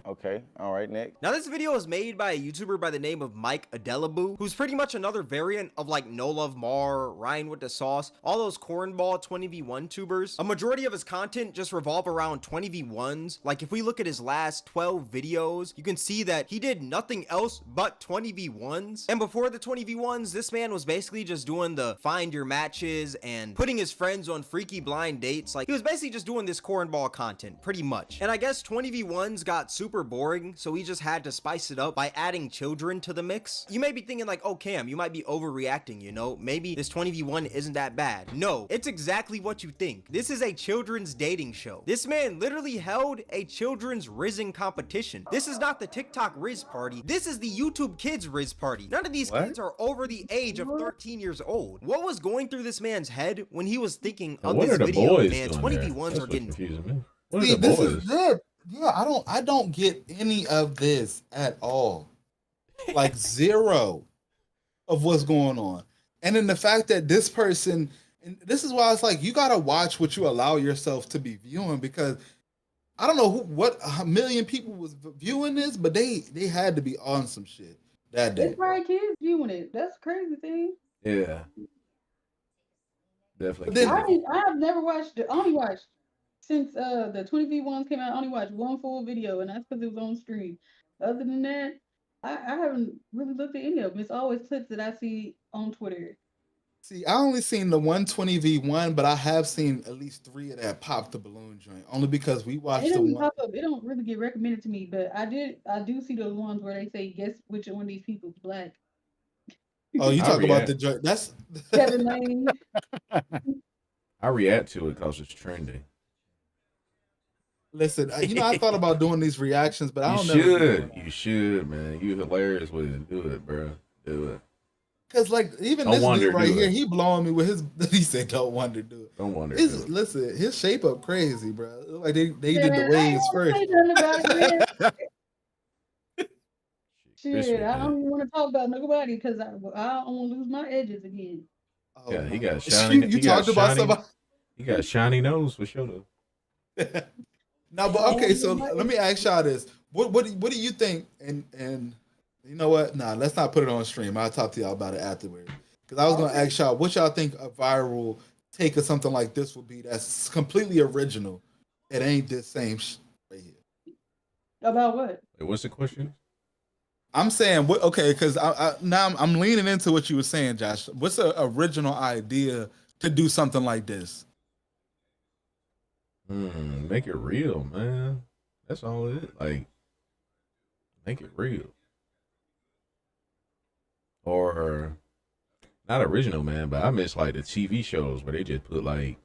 Okay, all right, next. Now, this video is made by a YouTuber by the name of Mike Adelaboo, who's pretty much another variant of like No Love Mar, Ryan with the Sauce, all those cornball 20v1 tubers. A majority of his content just revolve around 20v1s. Like, if we look at his last 12 videos, you can see that he did nothing else but 20v1s. And before the 20v1s, this man was basically just doing the find your matches and putting his friends on freaky blind dates. Like, he was basically just doing this cornball content, pretty much. And I guess 20v1s got super super boring, so he just had to spice it up by adding children to the mix. You may be thinking like, oh Cam, you might be overreacting, you know? Maybe this 20v1 isn't that bad. No, it's exactly what you think. This is a children's dating show. This man literally held a children's rizzing competition. This is not the TikTok Riz party. This is the YouTube Kids Riz party. None of these kids are over the age of 13 years old. What was going through this man's head when he was thinking of What this are the video? boys Man, doing 20v1s there? are getting Confusing me. What See, are the this boys? is good. Yeah, I don't get any of this at all. Like zero of what's going on. And then the fact that this person, and this is why it's like you gotta watch what you allow yourself to be viewing, because I don't know what a million people was viewing this, but they had to be on some shit that day. It's probably kids viewing it. That's the crazy thing. Yeah. Definitely. Then- I have never watched it. I only watched since the 20v1s came out. I only watched one full video, and that's because it was on stream. Other than that, I haven't really looked at any of them. It's always clips that I see on Twitter. See, I only seen the 120v1, but I have seen at least 3 of that pop the balloon joint. Only because we watched It the doesn't one. pop up. It don't really get recommended to me, but I do see those ones where they say, guess which one of these people's black. Oh, you I talk about react. the joint. That's Kevin Lane. I react to it because it's trending. Listen, I thought about doing these reactions, but I You don't know. should. You should, man. You hilarious with it. Do it, bro. Do it. Because like even Don't this wonder, dude right do here, it. he blowing me with his. He said, "Don't wonder, do it." Don't wonder. His, do it. listen, his shape up crazy, bro. It look like they did the Man, I waves ain't first. say nothing about it, man. This Shit, I man. don't even want to talk about nobody because I don't want to lose my edges again. Oh, Yeah, he my got God. shiny. You he got talked about shiny, somebody. He got shiny nose for sure. Though. No, but okay. So let me ask y'all this: what do you think? And you know what? Nah, let's not put it on stream. I'll talk to y'all about it afterwards. Because I was gonna ask y'all what y'all think a viral take of something like this would be. That's completely original. It ain't this same right here. About what? Wait, what's the question? I'm saying what? Okay, because now I'm leaning into what you were saying, Josh. What's an original idea to do something like this? Make it real, man. That's all it is. Like, make it real. Or not original, man, but I miss like the TV shows where they just put like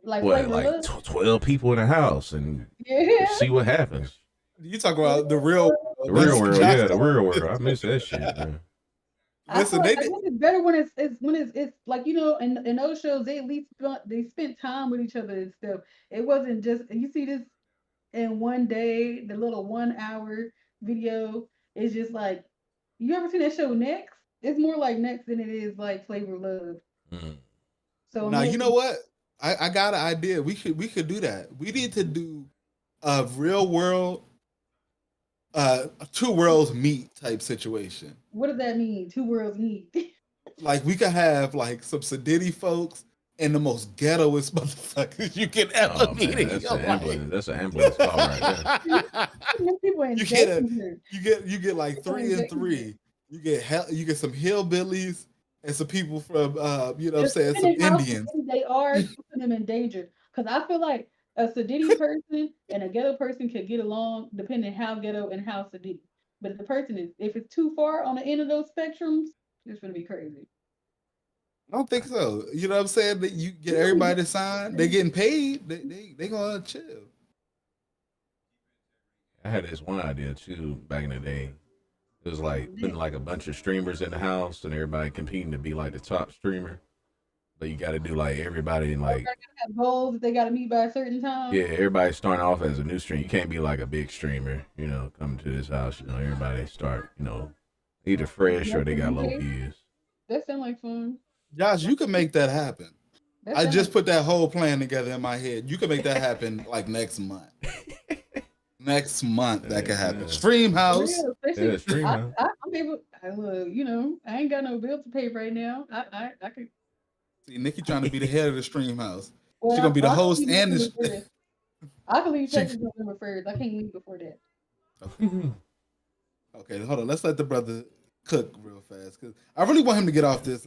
Like what, Flavor like Love? 12 people in a house and Yeah. see what happens. You talk about the real, The real world, Josh- yeah, the real world. I miss that shit, man. I Listen, feel they like did. it's better when it's like in those shows they at least they spent time with each other and stuff. It wasn't just you see this in one day, the little 1 hour video is just like you ever seen that show Next? It's more like Next than it is like Flavor Love. Mm. So Now you maybe- know what? I got an idea. We could do that. We need to do a real world, two worlds meet type situation. What does that mean? Two worlds meet. Like we could have like some Sadiddy folks and the most ghettoest motherfuckers you can ever Oh, meet man, in that's your an life. ambulance. That's an ambulance call right there. People in You get a- danger. You get like 3 and 3. You get some hillbillies and some people from you know what I'm saying, some Depending how Indians. Sadiddy they are, putting them in danger. Because I feel like a Sadiddy person and a ghetto person could get along depending how ghetto and how Sadiddy. But if the person is, if it's too far on the end of those spectrums, it's gonna be crazy. I don't think so. You know what I'm saying? That you get everybody to sign, they getting paid, they gonna chill. I had this one idea too back in the day. It was like putting like a bunch of streamers in the house and everybody competing to be like the top streamer. But you got to do like everybody in like, Have goals that they gotta meet by a certain time. yeah, everybody starting off as a new streamer. You can't be like a big streamer, you know, coming to this house. You know, everybody start, you know, either fresh or they got low views. That sound like fun. Josh, you can make that happen. That I sound just like- put that whole plan together in my head. You can make that happen like next month. Next month that could happen. Yeah. Stream For house. real, especially- Yeah, stream house. I'm able. You know, I ain't got no bill to pay right now. I could. See, Nikki trying to be the head of the stream house. Well, She gonna be the I can host leave and November the. 1st. I can leave She- Texas November 1st. I can't leave before that. Okay, hold on. Let's let the brother cook real fast because I really want him to get off this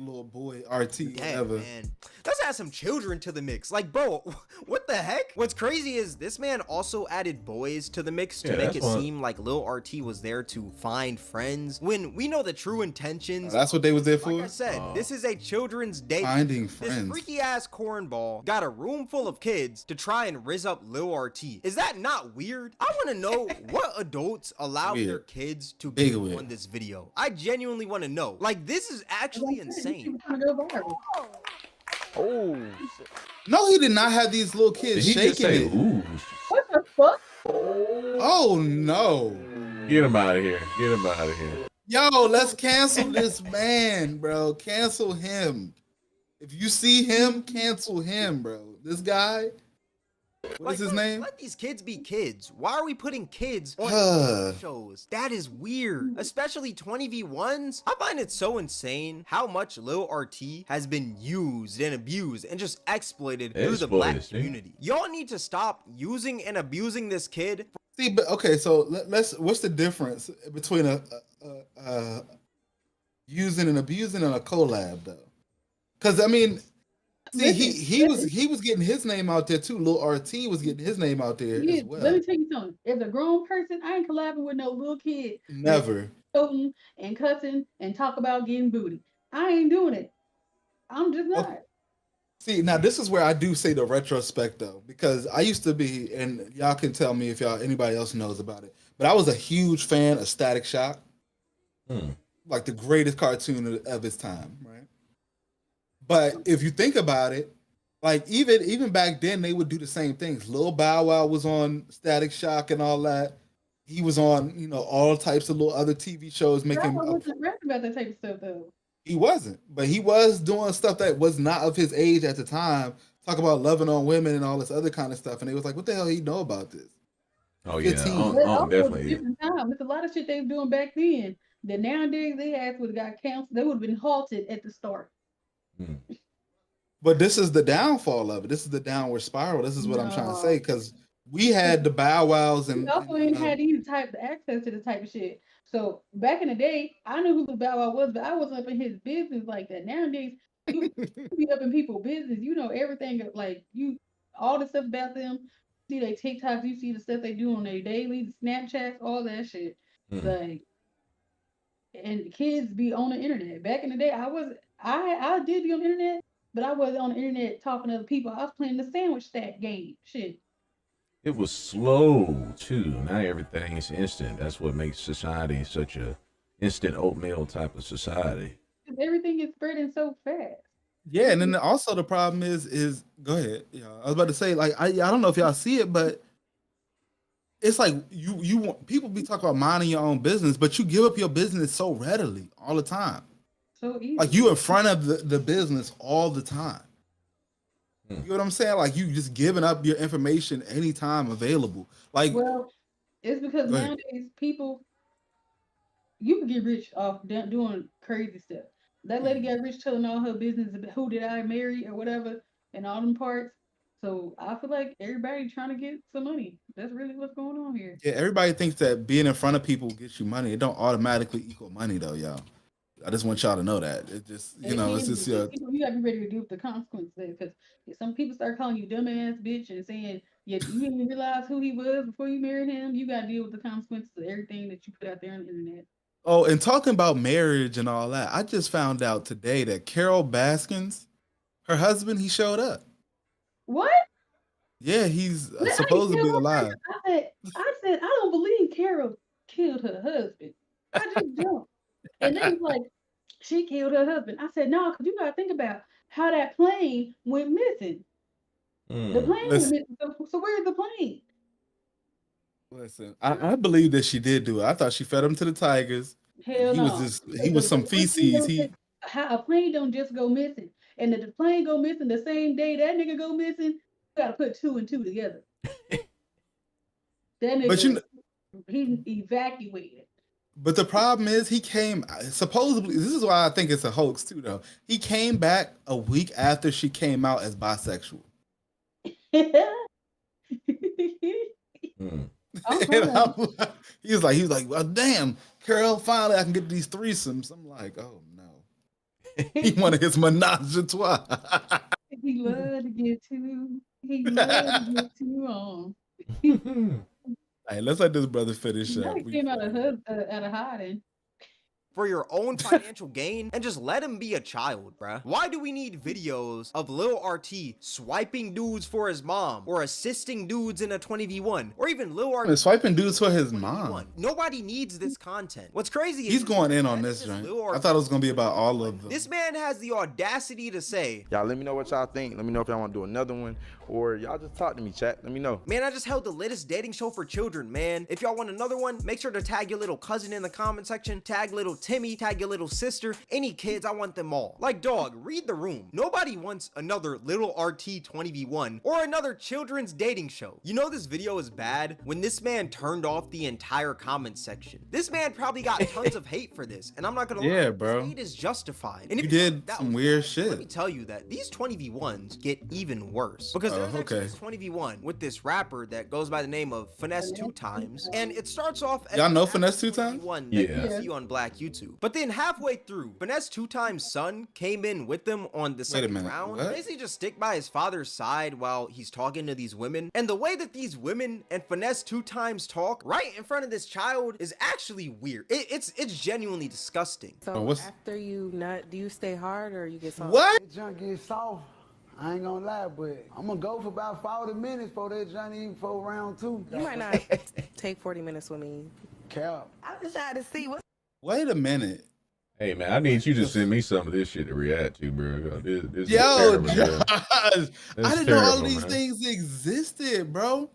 little boy RT, Yeah, whatever. man. Let's add some children to the mix. Like, bro, what the heck? What's crazy is this man also added boys to the mix to Yeah, make that's it what- seem like Lil RT was there to find friends, when we know the true intentions. That's what they was there Like for. I said, this is a children's day. Finding This friends. freaky ass cornball got a room full of kids to try and rizz up Lil RT. Is that not weird? I want to know what adults allow their Weird. kids to Big get weird. on this video. I genuinely want to know. Like, this is actually insane. Trying to go viral. Oh, shit. No, he did not have these little Did kids he just say, shaking it. ooh? What the fuck? Oh no. Get him out of here. Get him out of here. Yo, let's cancel this man, bro. Cancel him. If you see him, cancel him, bro. This guy. What is his name? Let these kids be kids. Why are we putting kids on Huh. shows? That is weird. Especially 20v1s. I find it so insane how much Lil RT has been used and abused and just exploited through the black Exploited, see? community. Y'all need to stop using and abusing this kid. See, but okay, so let's. What's the difference between a using and abusing and a collab though? Because I mean, see, he was getting his name out there too. Lil RT was getting his name out there Yeah, as well. let me tell you something. As a grown person, I ain't collabing with no little kid Never. shouting and cussing and talk about getting booty. I ain't doing it. I'm just not. See, now this is where I do say the retrospect though, because I used to be, and y'all can tell me if anybody else knows about it, but I was a huge fan of Static Shock, like the greatest cartoon of its time, right? But if you think about it, like even back then they would do the same things. Lil Bow Wow was on Static Shock and all that. He was on, all types of little other TV shows I making. wasn't rapping about that type of stuff though. He wasn't, but he was doing stuff that was not of his age at the time. Talk about loving on women and all this other kind of stuff, and they was like, "What the hell he know about this?" Oh yeah, 15. But also, it's a definitely. different time. It's a lot of shit they were doing back then that nowadays they ass would have got canceled. They would have been halted at the start. But this is the downfall of it. This is the downward spiral. This is what I'm trying to No. say, because we had the Bow Wows We and also ain't had any type of access to this type of shit. So back in the day, I knew who the Bow Wow was, but I wasn't up in his business like that. Nowadays, you be up in people's business. You know everything, like all the stuff about them. See their TikToks, you see the stuff they do on their daily Snapchats, all that shit. Like, and the kids be on the internet. Back in the day, I did be on the internet, but I wasn't on the internet talking to other people. I was playing the sandwich stack game. Shit. It was slow too. Now everything is instant. That's what makes society such a instant oatmeal type of society. 'Cause everything is spreading so fast. yeah, and then also the problem is go ahead. Yeah, I was about to say, like, I don't know if y'all see it, but it's like you want people be talking about minding your own business, but you give up your business so readily all the time. So easy. Like you in front of the business all the time. You know what I'm saying? Like you just giving up your information anytime available. Like Well, it's because Go ahead. nowadays people, you can get rich off doing crazy stuff. That lady got rich telling all her business about who did I marry or whatever and all them parts. So I feel like everybody trying to get some money. That's really what's going on here. yeah, everybody thinks that being in front of people gets you money. It don't automatically equal money though, y'all. I just want y'all to know that. It just, And it's just you gotta be ready to deal with the consequences because if some people start calling you dumbass bitch and saying you didn't realize who he was before you married him, you gotta deal with the consequences of everything that you put out there on the internet. Oh, and talking about marriage and all that, I just found out today that Carol Baskins, her husband, he showed up. What? Yeah, he's Look, I supposed to ain't be killed her alive. husband. I said, I don't believe Carol killed her husband. I just don't. And they was like, she killed her husband. I said, no, because you gotta think about how that plane went missing. The plane went Listen. missing. So where's the plane? Listen, I believe that she did do it. I thought she fed him to the tigers. Hell He no. was he was some The plane feces. don't He just- how a plane don't just go missing. And if the plane go missing the same day that nigga go missing, you gotta put 2 and 2 together. That nigga, But you kn- he evacuated. But the problem is he came supposedly, this is why I think it's a hoax too though. He came back a week after she came out as bisexual. And I'm like- he was like, well damn, Carol, finally I can get these threesomes. I'm like, oh no. He wanted his menage a trois. He loved to get too. He loved to get too on. Hey, let's let this brother finish Now up. he came out of hiding. for your own financial gain and just let him be a child, bruh. Why do we need videos of Lil RT swiping dudes for his mom or assisting dudes in a 20v1 or even Lil RT Swiping dudes for his mom. 20v1? Nobody needs this content. What's crazy is He's going in on that this is joint. Lil I RT. thought it was gonna be about all of them. This man has the audacity to say, Y'all let me know what y'all think. Let me know if y'all want to do another one, or y'all just talk to me, chat. Let me know. man, I just held the latest dating show for children, man. If y'all want another one, make sure to tag your little cousin in the comment section, tag little Timmy, tag your little sister, any kids, I want them all. Like, dog, read the room. Nobody wants another Little RT 20v1 or another children's dating show. You know this video is bad when this man turned off the entire comment section. This man probably got tons of hate for this, and I'm not gonna lie, Yeah, this bro. hate is justified. And You if did that some was weird bad, Let me shit. tell you that these 20v1s get even worse because Oh, there's actually okay. this 20v1 with this rapper that goes by the name of Finesse 2Times, and it starts off as Y'all know the Finesse average 2Times? 20v1 that Yeah. you see on Black YouTube. But then halfway through, Finesse 2Times' son came in with them on the second minute, round. what? Basically just stick by his father's side while he's talking to these women. And the way that these women and Finesse 2Times talk right in front of this child is actually weird. It's genuinely disgusting. So Oh, what's- after you nut, do you stay hard or you get soft? What? That junk get soft. I ain't gonna lie, but I'm gonna go for about 40 minutes for that junk even for round two. You might not take 40 minutes with me. Cap. I'm just trying to see what. Wait a minute. Hey man, I need you to send me some of this shit to react to, bro. This is Yo, terrible, bro. Josh, I didn't know all of these things existed, bro.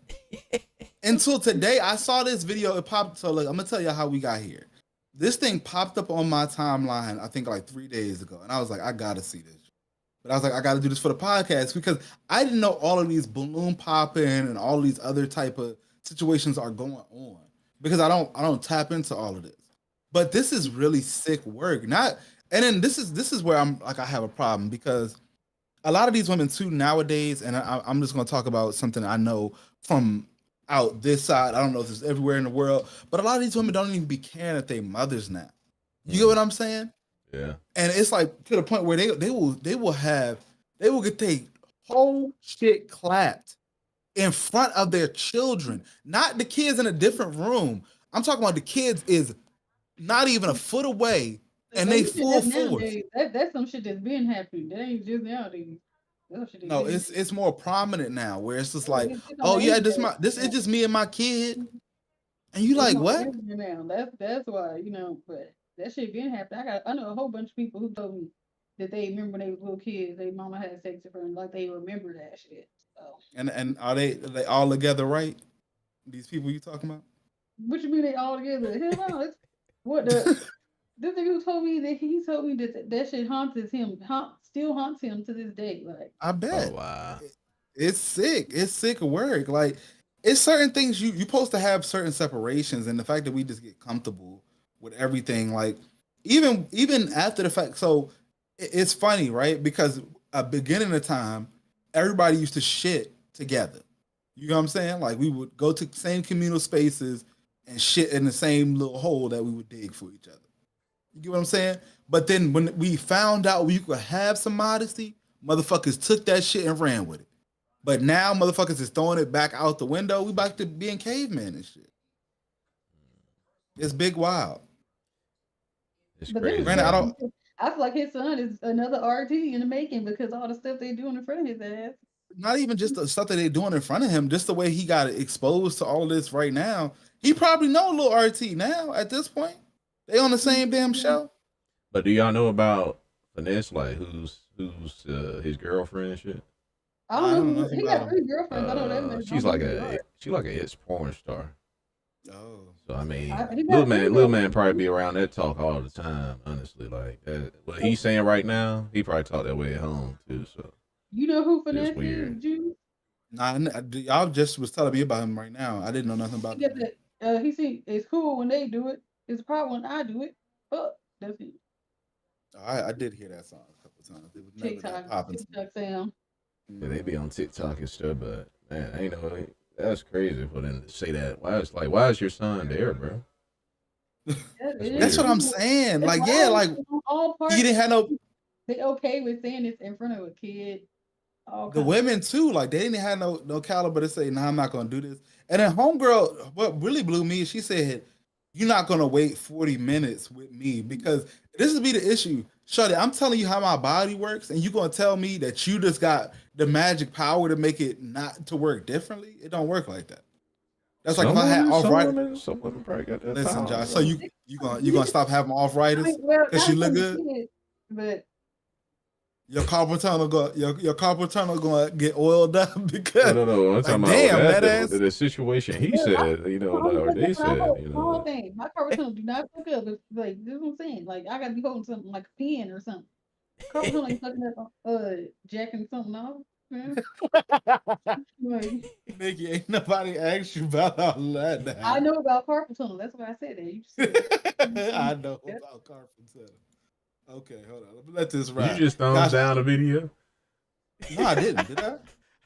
Until today, I saw this video. It popped. So look, I'm gonna tell you how we got here. This thing popped up on my timeline, I think like 3 days ago, and I was like, I gotta see this. But I was like, I gotta do this for the podcast because I didn't know all of these balloon popping and all these other type of situations are going on because I don't tap into all of this. But this is really sick work. And then this is where I'm like I have a problem because a lot of these women too nowadays, and I'm just gonna talk about something I know from out this side. I don't know if it's everywhere in the world, but a lot of these women don't even be caring that they mothers now. You get what I'm saying? Yeah. And it's like to the point where they will get their whole shit clapped in front of their children, not the kids in a different room. I'm talking about the kids is not even a foot away, and they That's full force. nowadays. That's some shit that's been happening. That ain't just nowadays. That's some shit that's No, been it's more prominent now, where it's just like, It's on oh the yeah, internet. this is just me and my kid, and you It's like on the what? internet now. That's why, but that shit been happening. I know a whole bunch of people who told me that they remember when they was little kids, their mama had sex with her, and like they remember that shit. So And are they all together, right? These people you talking about? what you mean they all together? Hell no, it's what the this nigga who told me that shit still haunts him to this day. Like I bet. Oh wow. It's sick. It's sick work. Like it's certain things you supposed to have certain separations, and the fact that we just get comfortable with everything, like even after the fact. So it's funny, right? Because at beginning of time, everybody used to shit together. You know what I'm saying? Like we would go to same communal spaces and shit in the same little hole that we would dig for each other. You get what I'm saying? But then when we found out we could have some modesty, motherfuckers took that shit and ran with it. But now motherfuckers is throwing it back out the window. We back to being cavemen and shit. It's big wild. It's But crazy. Granted, I man. don't- I feel like his son is another RT in the making because all the stuff they doing in front of his ass. Not even just the stuff that they doing in front of him, just the way he got exposed to all of this right now. He probably know little RT now at this point. They on the same damn show. But do y'all know about Finesse? Like who's his girlfriend and shit? I I don't don't know. know He about got him. 3 girlfriends. I know that much. She's I like don't know who they are. an ex porn star. Oh. So I mean, He got little man probably be around that talk all the time. Honestly, like what he's saying right now, he probably talk that way at home too. So You know who It's Finesse weird. is, Juice? Nah, y'all just was telling me about him right now. I didn't know nothing about He got him. that. He see it's cool when they do it. It's a problem when I do it. Fuck. That's it. I did hear that song a couple times. It was never that TikTok. popping. TikTok sound. yeah, they be on TikTok and stuff. But man, I ain't know that's crazy for them to say that. Why is your son there, bro? That That's is- That's what I'm saying. Like, yeah, like all parts. he didn't have no They okay with saying this in front of a kid. All The kinds women too, like they didn't have no caliber to say, "Nah, I'm not gonna do this." And then homegirl, what really blew me, she said, "You're not gonna wait 40 minutes with me because this would be the issue." Shorty, I'm telling you how my body works, and you gonna tell me that you just got the magic power to make it not to work differently? It don't work like that. That's like if I had arthritis. Some women probably got that Listen, power. Josh. So you gonna stop having arthritis well, because not you look from the good? kid, but Your carpal tunnel your carpal tunnel gonna get oiled up because No. I'm like talking about damn that the, ass. the situation he yeah, said, or they said, my whole thing. My carpal tunnel do not fuck up. It's like this is what I'm saying. Like I gotta be holding something like a pen or something. Carpal tunnel ain't fucking up jacking something off. Man. Like, Nikki, ain't nobody asked you about all that I now. know about carpal tunnel. That's why I said that. You just said I know Yep. about carpal tunnel. Okay, hold on. Let me let this You ride. just thumbs Josh, down the video. no, I didn't. Did I?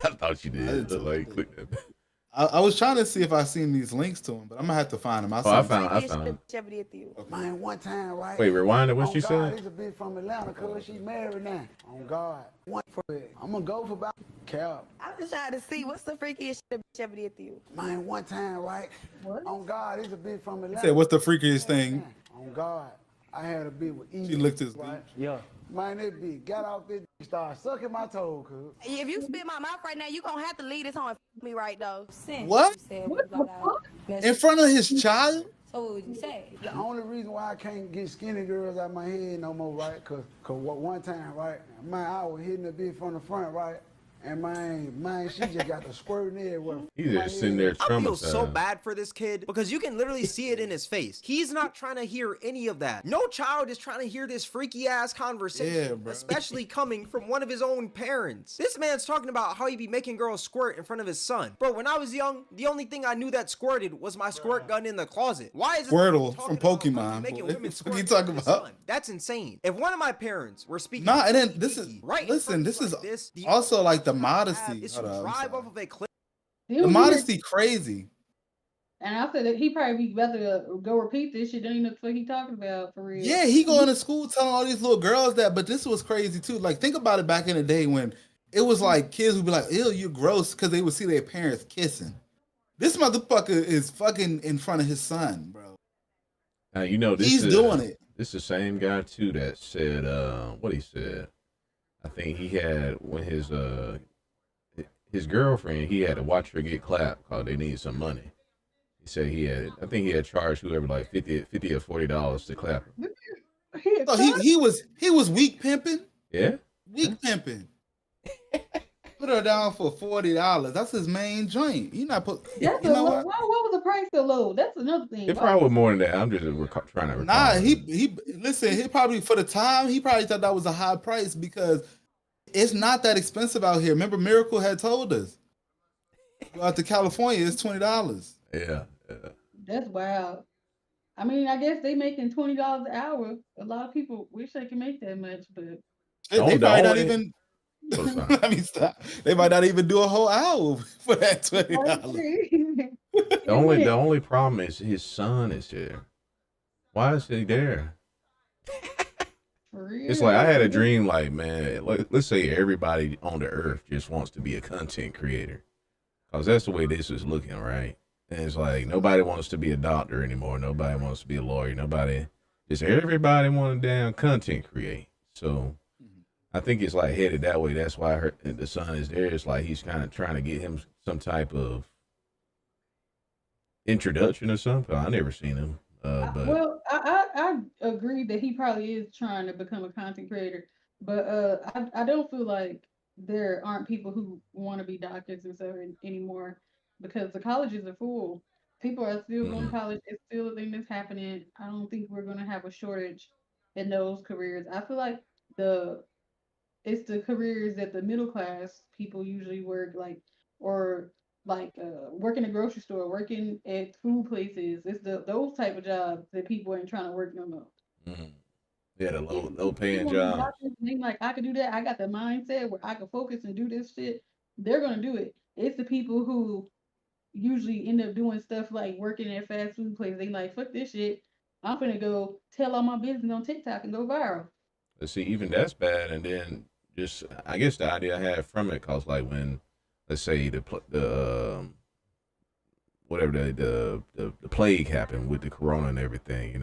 I thought you I did. didn't. Look like click that. I was trying to see if I seen these links to them, but I'm gonna have to find them. I'll Oh, I send them. found. I found. Ever did to you? Man, one time, right? Wait, rewind it. What On she God, said? this a bitch from Atlanta, cuz she married now. On God. One for it. I'm gonna go for about cap. I'm just trying to see what's the freakiest shit a bitch ever did to you. Man, one time, right? what? On God, this a bitch from He Atlanta. said, "What's the freakiest thing?" On God. I had a bitch with E. She looked as right? deep. Yeah. Man, that bitch got off this started sucking my toe, cuz. If you spit my mouth right now, you gonna have to leave this home and me right though. What? What the fuck? In front of his child? So what would you say? The only reason why I can't get skinny girls out my head no more, right? Cause one time, right? Man, I was hitting the bitch from the front, right? And man, she just got the squirting everywhere. He's just sitting there I feel so traumatized. bad for this kid because you can literally see it in his face. He's not trying to hear any of that. No child is trying to hear this freaky ass conversation, Yeah, bro. especially coming from one of his own parents. This man's talking about how he be making girls squirt in front of his son. Bro, when I was young, the only thing I knew that squirted was my squirt gun in the closet. Why is this Squirtle talking from about how he's Pokemon, making boy. women What squirt you in front talking of his about? son? That's insane. If one of my parents were speaking Nah, and then freaky this is right in listen. front This of is like this, the also like the only thing I have modesty. is to Hold on, I'm drive sorry. off of a cliff. He The was here, modesty crazy. and I said that he probably be better to go repeat this shit. Don't even know what the fuck he talking about for real. Yeah, he going to school telling all these little girls that, but this was crazy too. Like, think about it back in the day when it was like kids would be like, ew, you're gross, because they would see their parents kissing. This motherfucker is fucking in front of his son, bro. Now you know this He's is doing it. This is the same guy too that said what he said. I think he had when his girlfriend, he had to watch her get clapped because they need some money. He said I think he had charged whoever like 50 or $40 to clap her. He a So cunt? he was weak pimping, Yeah. weak pimping. Put her down for $40. That's his main joint. He not put. That's You a know low. what? Why was the price so low? That's another thing. It probably was more than that. I'm just trying to recall. Nah, he listen. He probably for the time he probably thought that was a high price because it's not that expensive out here. Remember, Miracle had told us. Go out to California, it's $20. Yeah. That's wild. I mean, I guess they making $20 an hour. A lot of people wish they could make that much, but They might not only- even. Oh, sorry. Let me stop. They might not even do a whole hour for that $20. The only problem is his son is there. Why is he there? For real. It's like I had a dream, like, man, let's say everybody on the earth just wants to be a content creator. Because that's the way this is looking, right? And it's like nobody wants to be a doctor anymore. Nobody wants to be a lawyer. Just everybody want to damn content create. So I think it's like headed that way. That's why the son is there. It's like he's kind of trying to get him some type of introduction or something. I never seen him. But Well, I agree that he probably is trying to become a content creator, but I don't feel like there aren't people who want to be doctors and stuff anymore because the colleges are full. People are still going to college. It's still a thing that's happening. I don't think we're going to have a shortage in those careers. I feel like it's the careers that the middle class people usually work or work in a grocery store, working at food places. It's those type of jobs that people ain't trying to work no more. yeah, the low paying People want to be job. doctors and they like, I could do that. I got the mindset where I can focus and do this shit. They're gonna do it. It's the people who usually end up doing stuff like working at fast food places. They like, fuck this shit. I'm gonna go tell all my business on TikTok and go viral. But see, even that's bad. And then just, I guess the idea I had from it, cause like when, let's say whatever the plague happened with the corona and everything,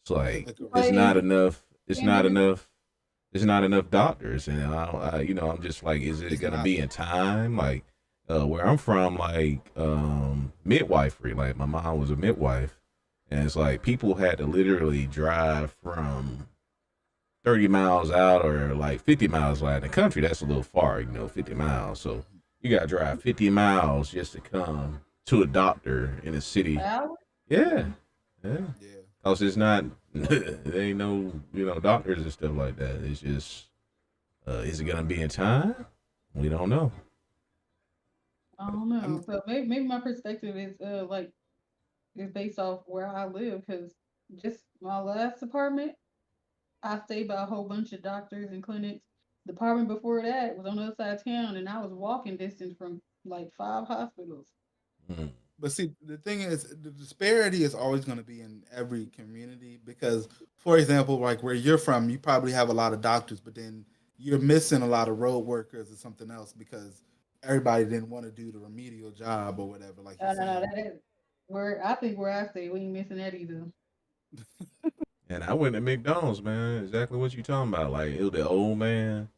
it's like it's not enough. It's not enough. There's not enough doctors, and I'm just like, is it gonna be in time? Like, where I'm from, like, midwifery. Like, my mom was a midwife, and it's like people had to literally drive from 30 miles out or like 50 miles out in the country. That's a little far, 50 miles. So you gotta drive 50 miles just to come to a doctor in a city. Yeah. Cause it's not, there ain't no, doctors and stuff like that. It's just, is it gonna be in time? We don't know. I don't know. So maybe my perspective is is based off where I live, because just my last apartment, I stayed by a whole bunch of doctors and clinics. The apartment before that was on the other side of town, and I was walking distance from like 5 hospitals. Mm. But see, the thing is, the disparity is always going to be in every community because, for example, like where you're from, you probably have a lot of doctors, but then you're missing a lot of road workers or something else because everybody didn't want to do the remedial job or whatever. Like you're No, saying. that is where I stay. We ain't missing that either. And I went to McDonald's, man. Exactly what you talking about. Like, it was the old man,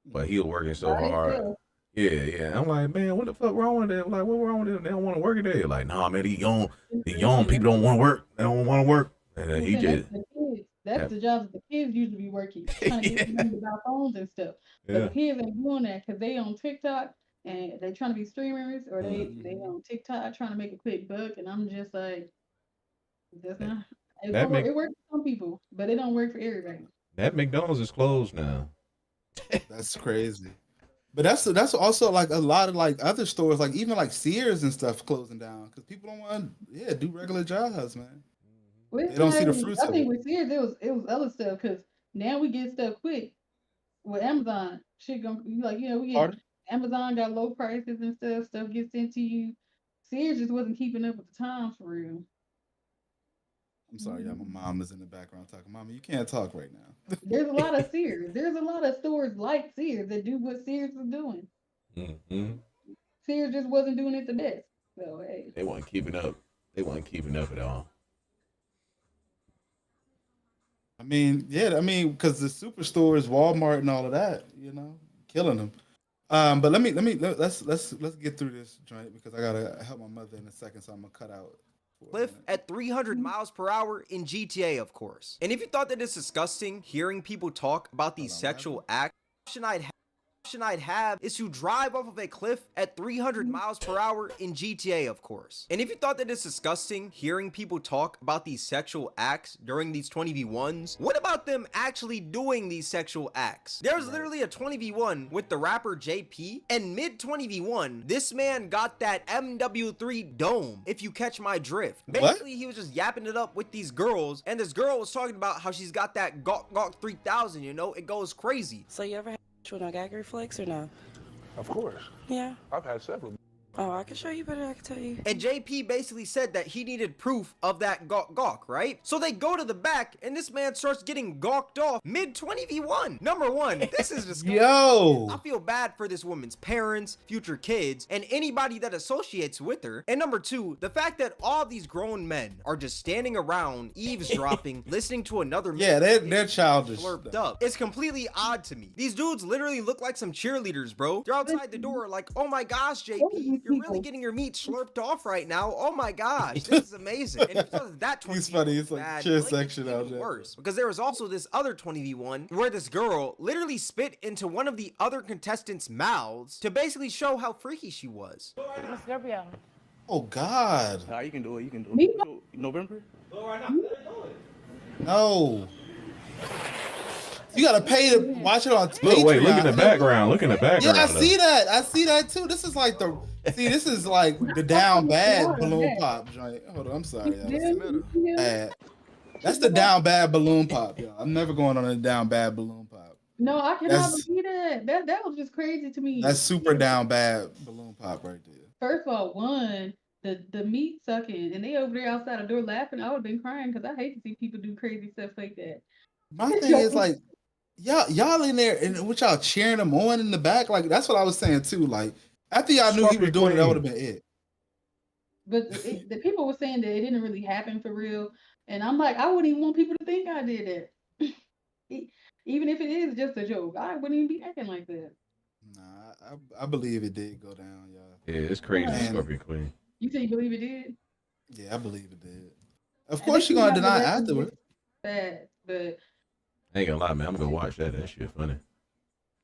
but he was working so hard. Yeah. I'm like, man, what the fuck wrong with them? Like, what wrong with them? They don't want to work today. Like, nah, man, the young people don't want to work. They don't want to work. And then he just. That's the jobs that the kids usually be working, trying to get them about phones and stuff. But the kids ain't doing that because they on TikTok and they trying to be streamers, or they on TikTok trying to make a quick buck. And I'm just like, that's not. It works for some people, but it don't work for everybody. That McDonald's is closed now. That's crazy. But that's also like a lot of like other stores, like even like Sears and stuff closing down because people don't want to do regular jobs, man. They don't see the fruits of it. I think with Sears it was other stuff because now we get stuff quick with Amazon. Shit gonna be like, we get Amazon got low prices and stuff. Stuff gets sent to you. Sears just wasn't keeping up with the times for real. I'm sorry, my mom is in the background talking. Mama, you can't talk right now. There's a lot of Sears. There's a lot of stores like Sears that do what Sears was doing. Mm-hmm. Sears just wasn't doing it the best. So hey, they weren't keeping up. They weren't keeping up at all. I mean, because the superstores, Walmart, and all of that, killing them. But let's get through this joint because I gotta help my mother in a second, so I'm gonna cut out. Cliff at 300 miles per hour in GTA, of course. And if you thought that it's disgusting hearing people talk about these sexual acts, I'd have is to drive off of a cliff at 300 miles per hour in GTA, of course. And if you thought that it's disgusting hearing people talk about these sexual acts during these 20v1s, what about them actually doing these sexual acts? There's literally a 20v1 with the rapper JP, and mid 20v1, this man got that MW3 dome, if you catch my drift. Basically, he was just yapping it up with these girls, and this girl was talking about how she's got that Gawk 3000, it goes crazy. So you ever had with no gag reflex or no? Of course. Yeah. I've had several. Oh, I can show you, but I can tell you. And JP basically said that he needed proof of that gawk, right? So they go to the back, and this man starts getting gawked off mid 20v1. Number one, this is disgusting. Yo! I feel bad for this woman's parents, future kids, and anybody that associates with her. And number two, the fact that all these grown men are just standing around eavesdropping, listening to another man. Yeah, they're childish. Slurped up. It's completely odd to me. These dudes literally look like some cheerleaders, bro. They're outside the door like, oh my gosh, JP. You're really getting your meat slurped off right now. Oh my gosh, this is amazing. And because of that 20v1 he's funny. It's like cheer section out there. Worse, because there was also this other 20v1 where this girl literally spit into one of the other contestants' mouths to basically show how freaky she was. Miss Gabrielle. Oh God. Nah, you can do it. You can do it. November? No. You gotta pay to watch it on Patreon. Look in the background. Look in the background. Yeah, I see that. I see that too. This is like the down bad balloon pop joint. Hold on, I'm sorry. That's the down bad balloon pop, y'all. I'm never going on a down bad balloon pop. No, I cannot believe that. That was just crazy to me. That's super down bad balloon pop right there. First of all, the meat sucking, and they over there outside the door laughing. I would have been crying because I hate to see people do crazy stuff like that. My thing is like, y'all in there and what y'all cheering him on in the back? Like that's what I was saying too. Like after y'all knew he was doing it, that would have been it. But the people were saying that it didn't really happen for real, and I'm like, I wouldn't even want people to think I did it. Even if it is just a joke, I wouldn't even be acting like that. Nah, I believe it did go down, y'all. Yeah, it's crazy, And- Scorpion Queen. You say you believe it did? Yeah, I believe it did. Of And course, they she gonna came deny out with that afterwards. Bad, but I ain't gonna lie, man. I'm gonna watch that. That shit funny.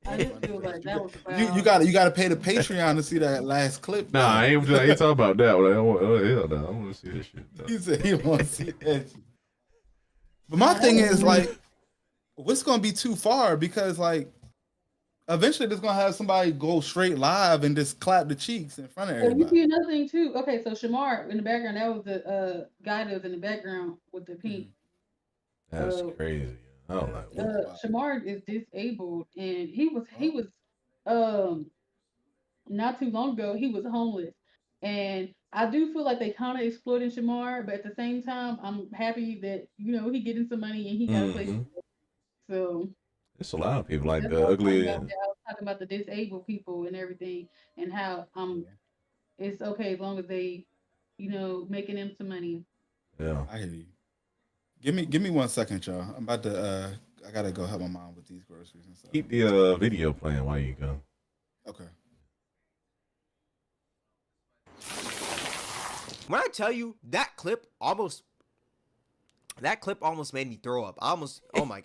I just feel like that was You gotta pay the Patreon to see that last clip. Nah, I ain't talking about that. Like, hell no, I want to see this shit. Though. He said he want to see that shit. But my thing is like, what's gonna be too far? Because like, eventually there's gonna have somebody go straight live and just clap the cheeks in front of So you everybody. see another thing too. Okay, so Shamar in the background, that was the guy that was in the background with the pink. That's crazy. I don't like that. Shamar is disabled, and he was not too long ago he was homeless, and I do feel like they kind of exploiting Shamar, but at the same time, I'm happy that he getting some money and he got a place. Mhm. So It's a lot of people like that's the what I was talking ugly. about. I was talking about the disabled people and everything, and how it's okay as long as they, making them some money. Yeah. I hear you. Give me 1 second, y'all. I'm about to I gotta go help my mom with these groceries and stuff. Keep the video playing while you go. Okay. When I tell you that clip almost made me throw up. I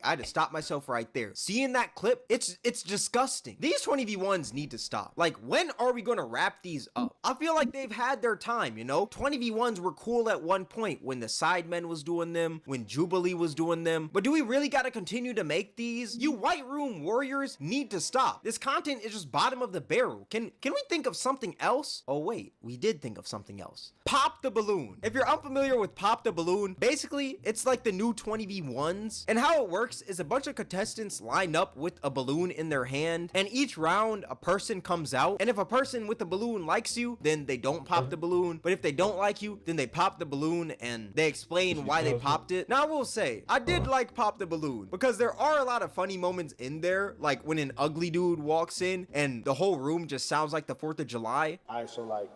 had to stop myself right there. Seeing that clip, it's disgusting. These 20v1s need to stop. Like, when are we gonna wrap these up? I feel like they've had their time, 20v1s were cool at one point when the Sidemen was doing them, when Jubilee was doing them, but do we really gotta continue to make these? You White Room warriors need to stop. This content is just bottom of the barrel. Can we think of something else? Oh wait, we did think of something else. Pop the Balloon. If you're unfamiliar with Pop the Balloon, basically it's like the new 20v1s, and how it works is a bunch of contestants line up with a balloon in their hand, and each round a person comes out, and if a person with the balloon likes you, then they don't pop the balloon, but if they don't like you, then they pop the balloon and they explain why they popped it. Now I will say, I did like Pop the Balloon because there are a lot of funny moments in there, like when an ugly dude walks in and the whole room just sounds like the 4th of July. Alright, so like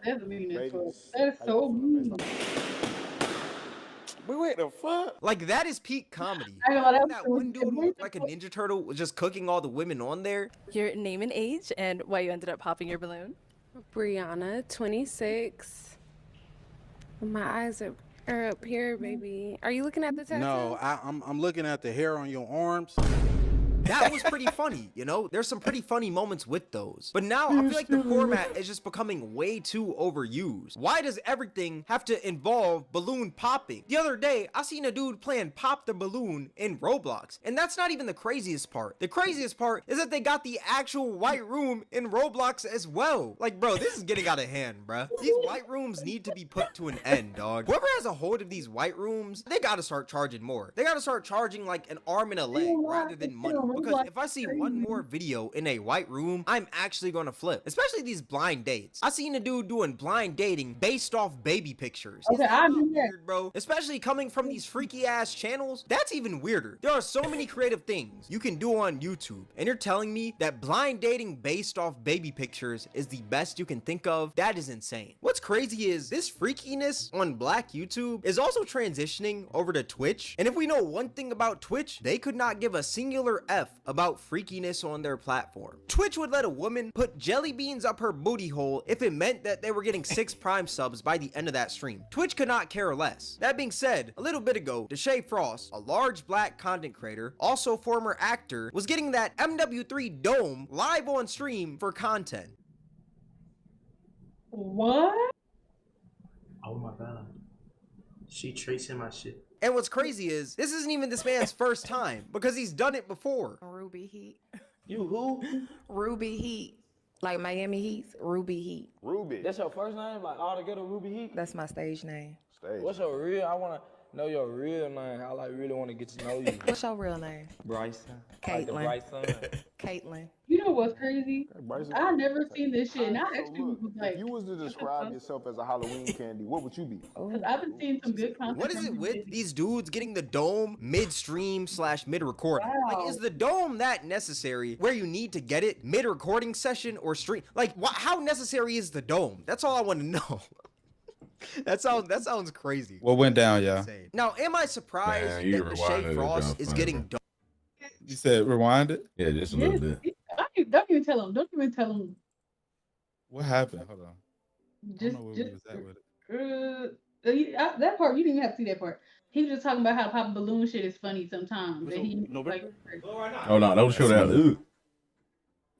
That's mean as fuck. ratings. That's so mean. Wait, the fuck? Like, that is peak comedy. I know, that That was one dude who looked like a Ninja Turtle was just cooking all the women on there. Your name and age and why you ended up popping your balloon. Brianna, 26. My eyes are up here, baby. Are you looking at the tattoo? No, I'm looking at the hair on your arms. That was pretty funny, There's some pretty funny moments with those. But now I feel like the format is just becoming way too overused. Why does everything have to involve balloon popping? The other day, I seen a dude playing Pop the Balloon in Roblox, and that's not even the craziest part. The craziest part is that they got the actual White Room in Roblox as well. Like, bro, this is getting out of hand, bruh. These White Rooms need to be put to an end, dog. Whoever has a hold of these White Rooms, they gotta start charging more. They gotta start charging like an arm and a leg rather than money. Because if I see one more video in a White Room, I'm actually gonna flip. Especially these blind dates. I seen a dude doing blind dating based off baby pictures. Okay, I do that. Weird, bro. Especially coming from these freaky ass channels. That's even weirder. There are so many creative things you can do on YouTube, and you're telling me that blind dating based off baby pictures is the best you can think of? That is insane. What's crazy is this freakiness on Black YouTube is also transitioning over to Twitch. And if we know one thing about Twitch, they could not give a singular F about freakiness on their platform. Twitch would let a woman put jelly beans up her booty hole if it meant that they were getting 6 Prime subs by the end of that stream. Twitch could not care less. That being said, a little bit ago, Deshae Frost, a large Black content creator, also former actor, was getting that MW3 dome live on stream for content. What? Oh my god. She tracing my shit. And what's crazy is, this isn't even this man's first time, because he's done it before. Ruby Heat. You who? Ruby Heat. Like Miami Heat, Ruby Heat. Ruby. That's your first name? Like all together Ruby Heat? That's my stage name. Stage. What's your real? I wanna Know your real name. I like really want to get to know you. What's your real name? Bryson. Like the Caitlin. bright sun. Caitlin. You know what's crazy? Bryson. I never seen this shit, and I So actually look, was if like, you was to describe yourself as a Halloween candy, what would you be? because I've been seeing some good content. What is from it these with videos. these dudes getting the dome midstream / mid recording? Like, Wow. is the dome that necessary where you need to get it mid recording session or stream? Like, how necessary is the dome? That's all I want to know. That sounds crazy. What went down, y'all? Insane. Now, am I surprised Man, you that the rewinded Shea it, Frost John is Fine, getting bro. dome? You said rewind it? Yeah, just a Yes, little bit. don't even tell him. Don't even tell him. What happened? Hold on. I Just, don't know where we was at with it. that part you didn't even have to see that part. He was just talking about how pop balloon shit is funny sometimes. That he like, Oh no, don't show that.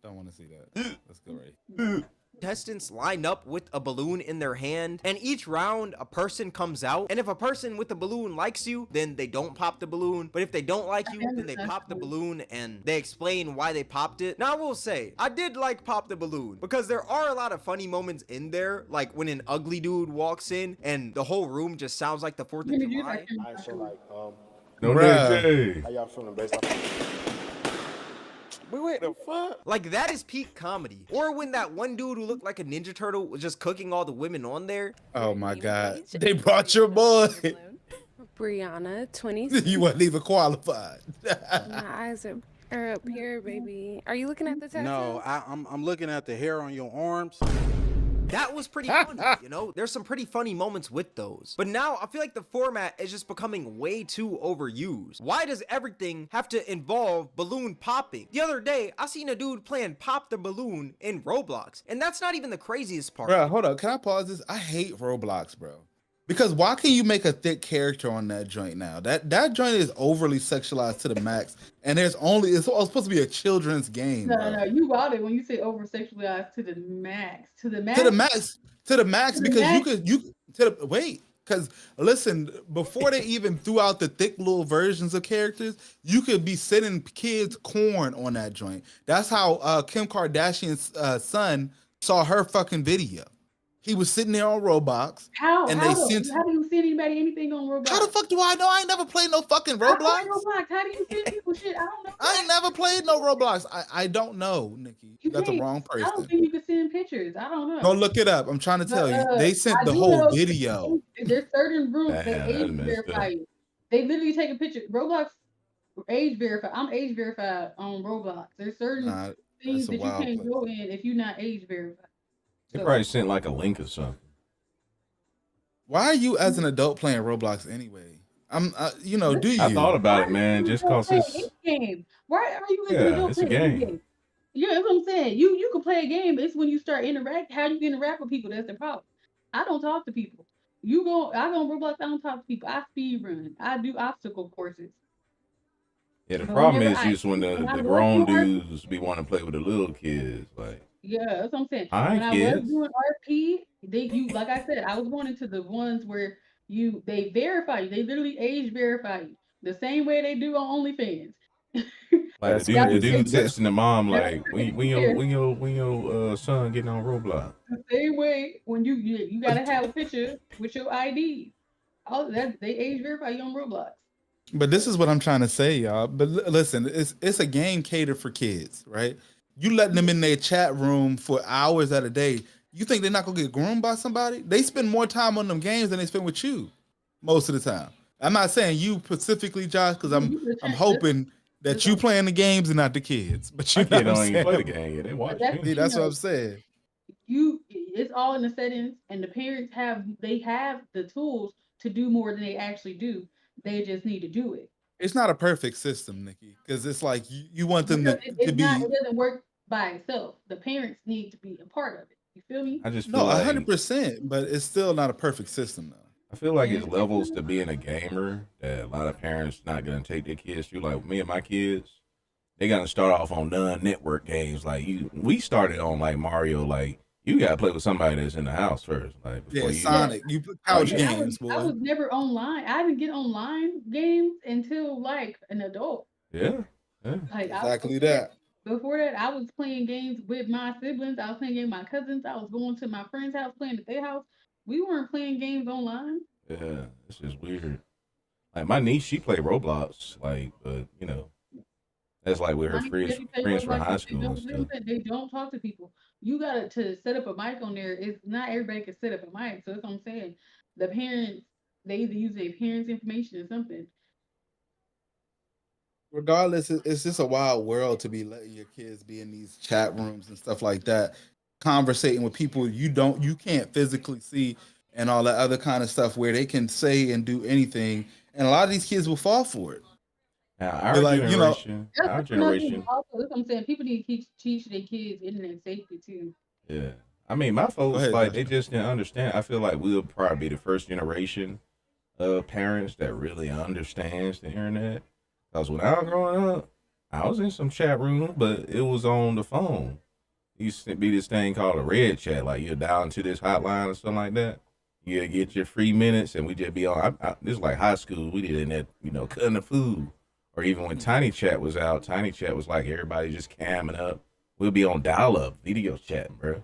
Don't want to see that. Let's go right. Contestants line up with a balloon in their hand, and each round a person comes out, and if a person with the balloon likes you, then they don't pop the balloon, but if they don't like you, then they pop the balloon and they explain why they popped it. Now I will say, I did like Pop the Balloon because there are a lot of funny moments in there, like when an ugly dude walks in and the whole room just sounds like the 4th of July. Alright, so like, No, Bruh. how y'all feeling based off? Wait, the fuck? Like, that is peak comedy. Or when that one dude who looked like a Ninja Turtle was just cooking all the women on there. Oh my God. They brought your boy. Brianna, 26. You wasn't even qualified. My eyes are up here, baby. Are you looking at the tattoo? No, I'm looking at the hair on your arms. That was pretty funny, you know? There's some pretty funny moments with those. But now I feel like the format is just becoming way too overused. Why does everything have to involve balloon popping? The other day, I seen a dude playing Pop the Balloon in Roblox, and that's not even the craziest part. Bro, hold up. Can I pause this? I hate Roblox, bro. Because why can you make a thick character on that joint now? That joint is overly sexualized to the max, and it's supposed to be a children's game. no, bro. no, you wild it when you say over sexualized to the max. To the max. To the max, To the because max. wait. Because listen, before they even threw out the thick little versions of characters, you could be sending kids corn on that joint. That's how Kim Kardashian's son saw her fucking video. He was sitting there on Roblox. How and how, they do, sent. how do you send anybody anything on Roblox? How the fuck do I know? I ain't never played no fucking I play Roblox. Roblox. How do you send people shit? I don't know. I ain't never played no Roblox. I don't know, Nikki. You got the can't. wrong I don't person. think you can send pictures. I don't know. Go look it up. I'm trying to tell you. But, They sent I the do whole know video. There's certain rooms that Damn, age that's messed verify up. you. They literally take a picture. Roblox age verified. I'm age verified on Roblox. There's certain Nah, things that's a that you wild can't place. go in if you're not age verified. They So, probably sent like a link or something. Why are you as an adult playing Roblox anyway? Do you? I thought about it, man, just cause play it's an game. Why are you as an yeah, adult it's a playing game. Yeah, that's what I'm saying. You can play a game. It's when you start how you interact with people. That's the problem. I don't talk to people. I go on Roblox. I don't talk to people. I speed run. I do obstacle courses. Yeah, the But problem whenever is just when the I was grown doing dudes be wanting to play with the little kids. Like, Yeah, that's what I'm saying. Hi, When I was kids. doing RP, like I said, I was going into the ones where they verify you. They literally age verify you the same way they do on OnlyFans. like the Yeah, dude it's- texting the mom that's like, pretty when weird. your son getting on Roblox? The same way when you gotta have a picture with your ID. All that they age verify you on Roblox. But this is what I'm trying to say, y'all. But listen, it's a game catered for kids, right? You letting them in their chat room for hours at a day. You think they're not gonna get groomed by somebody? They spend more time on them games than they spend with you most of the time. I'm not saying you specifically, Josh, because I'm hoping that you playing the games and not the kids. But you My kid know what don't I'm even play the saying? game yet. They watch That's- me. See, that's what know, I'm saying. It's all in the settings, and the parents have the tools to do more than they actually do. They just need to do it. It's not a perfect system, Nikki, because it's like you want them Because to it be doesn't work by itself. The parents need to be a part of it. You feel me? I just no feel like 100%, but it's still not a perfect system though. I feel like it's levels to being a gamer that a lot of parents not gonna take their kids through. Like me and my kids, they gotta start off on non-network games. Like we started on like Mario. Like you gotta play with somebody that's in the house first. Like Yeah, before you. Sonic, you put couch Yeah, games, I boy. was never online. I didn't get online games until like an adult. Yeah, yeah. Like Exactly that. Before that, I was playing games with my siblings. I was playing games with my cousins. I was going to my friend's house, playing at their house. We weren't playing games online. Yeah, it's just weird. Like my niece, she played Roblox, like, but you know, that's like with her I mean, friends if you take friends those from like high this, school and stuff. they don't talk to people. You gotta to set up a mic on there. It's not everybody can set up a mic, so that's what I'm saying. The parents they either use their parents' information or something. Regardless, it's just a wild world to be letting your kids be in these chat rooms and stuff like that, conversating with people you can't physically see and all that other kind of stuff where they can say and do anything, and a lot of these kids will fall for it. Now, They're like, you know, our generation, Also, that's what I'm saying. People need to teach their kids internet safety too. yeah. I mean, my folks, ahead, like, Josh. they just didn't understand. I feel like we'll probably be the first generation of parents that really understands the internet. Because when I was growing up, I was in some chat room, but it was on the phone. It used to be this thing called a red chat. Like, you're dial into this hotline or something like that. You get your free minutes, and we just be on. This is like high school. We did in that, you know, cutting the food. Or even when Tiny Chat was out, Tiny Chat was like everybody just camming up. We'll be on dial-up, video chatting, bro.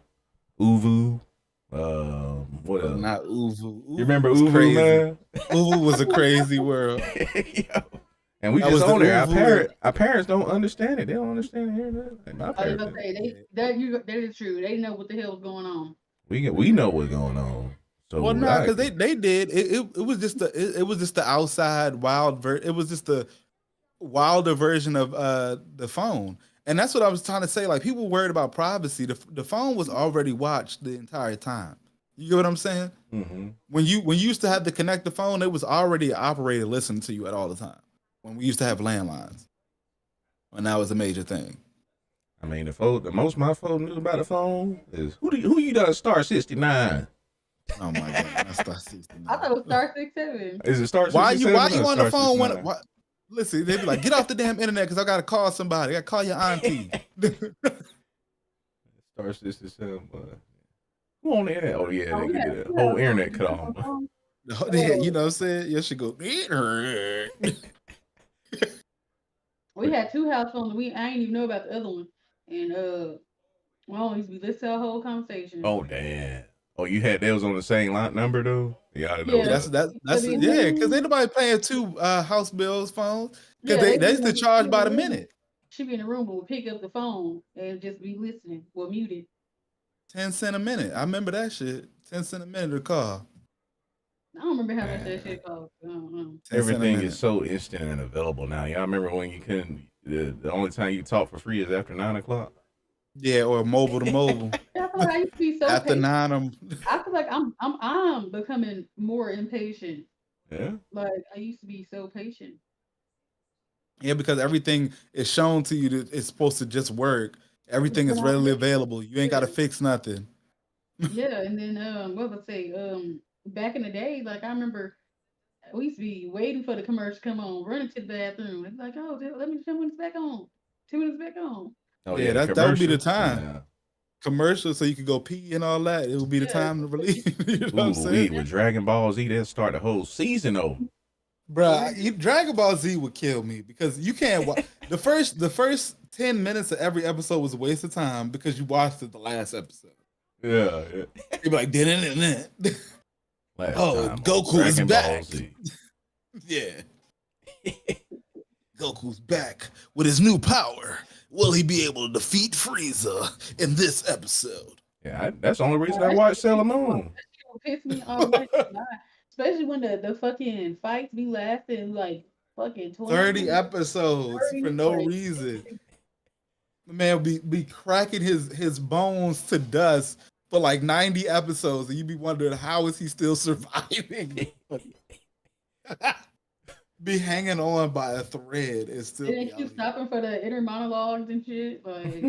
Uvu. What else? Not Uvu. You remember was Uvu, crazy. man? Uvu was a crazy world. Yo. And we That just was the on there. Uvu. Our parents don't understand it. They don't understand the internet. Like my I was parents, gonna say that is true. They know what the hell's going on. we know what's going on. So Well, no, because they did. It was just the outside wild it was just the wilder version of the phone. And that's what I was trying to say. Like, people worried about privacy. The phone was already watched the entire time. You get what I'm saying? Mm-hmm. When you used to have to connect the phone, it was already an operator listening to you at all the time. When we used to have landlines, and that was a major thing. I mean, the most my phone knew about the phone is who you done star 69. Oh my god, that's star 69. I thought it was star 67. Is it star 67? Why you on the star phone 69? when? Listen, they be like, get off the damn internet because I gotta call somebody. I gotta call your auntie. Star 67, but who on the internet? Oh yeah, they get the whole internet cut off. Yeah, you know what I'm saying? You should go. We had two house phones. I didn't even know about the other one, and we always be listening to our whole conversation. Oh damn. Oh, you had that was on the same line number though? Yeah, I know. Yeah. That's yeah, because ain't nobody paying two house bills phones because Yeah, they used to charge by the minute. She be in the room, but would pick up the phone and just be listening. Well, muted. 10 cents a minute. I remember that shit. 10 cents a minute to call. I don't remember how much that shit cost. I don't know. Everything is so instant and available now. Y'all remember when you couldn't? The only time you talk for free is after 9 o'clock. Yeah, or mobile to mobile. I feel like I used to be so After patient. 9, I feel like I'm becoming more impatient. Yeah. Like I used to be so patient. yeah, because everything is shown to you that it's supposed to just work. Everything is readily available. You ain't got to fix nothing. Yeah, and then what would I say? Back in the day, like I remember we used to be waiting for the commercial to come on, running to the bathroom. It's like, oh, let me 10 minutes back on. 2 minutes back on. Oh yeah, that would be the commercials. time. Yeah. Commercial, so you could go pee and all that. It would be the time to release. You know what I'm Ooh, saying? with Dragon Ball Z, they'll start the whole season over. Bruh, Dragon Ball Z would kill me because you can't watch the first 10 minutes of every episode was a waste of time because you watched the last episode. Yeah. You'd be like, didn't Last oh, time on Goku is Dragon Ball back. Z. Yeah. Goku's back with his new power. Will he be able to defeat Frieza in this episode? Yeah, that's the only reason I watched Sailor Moon. That shit would piss me off. Like, especially when the fucking fights be lasting like fucking 30 episodes 30 for no like- reason. The man be cracking his bones to dust for like 90 episodes, and you be wondering how is he still surviving? Be hanging on by a thread and still. And then keep stopping for the inner monologues and shit. Like,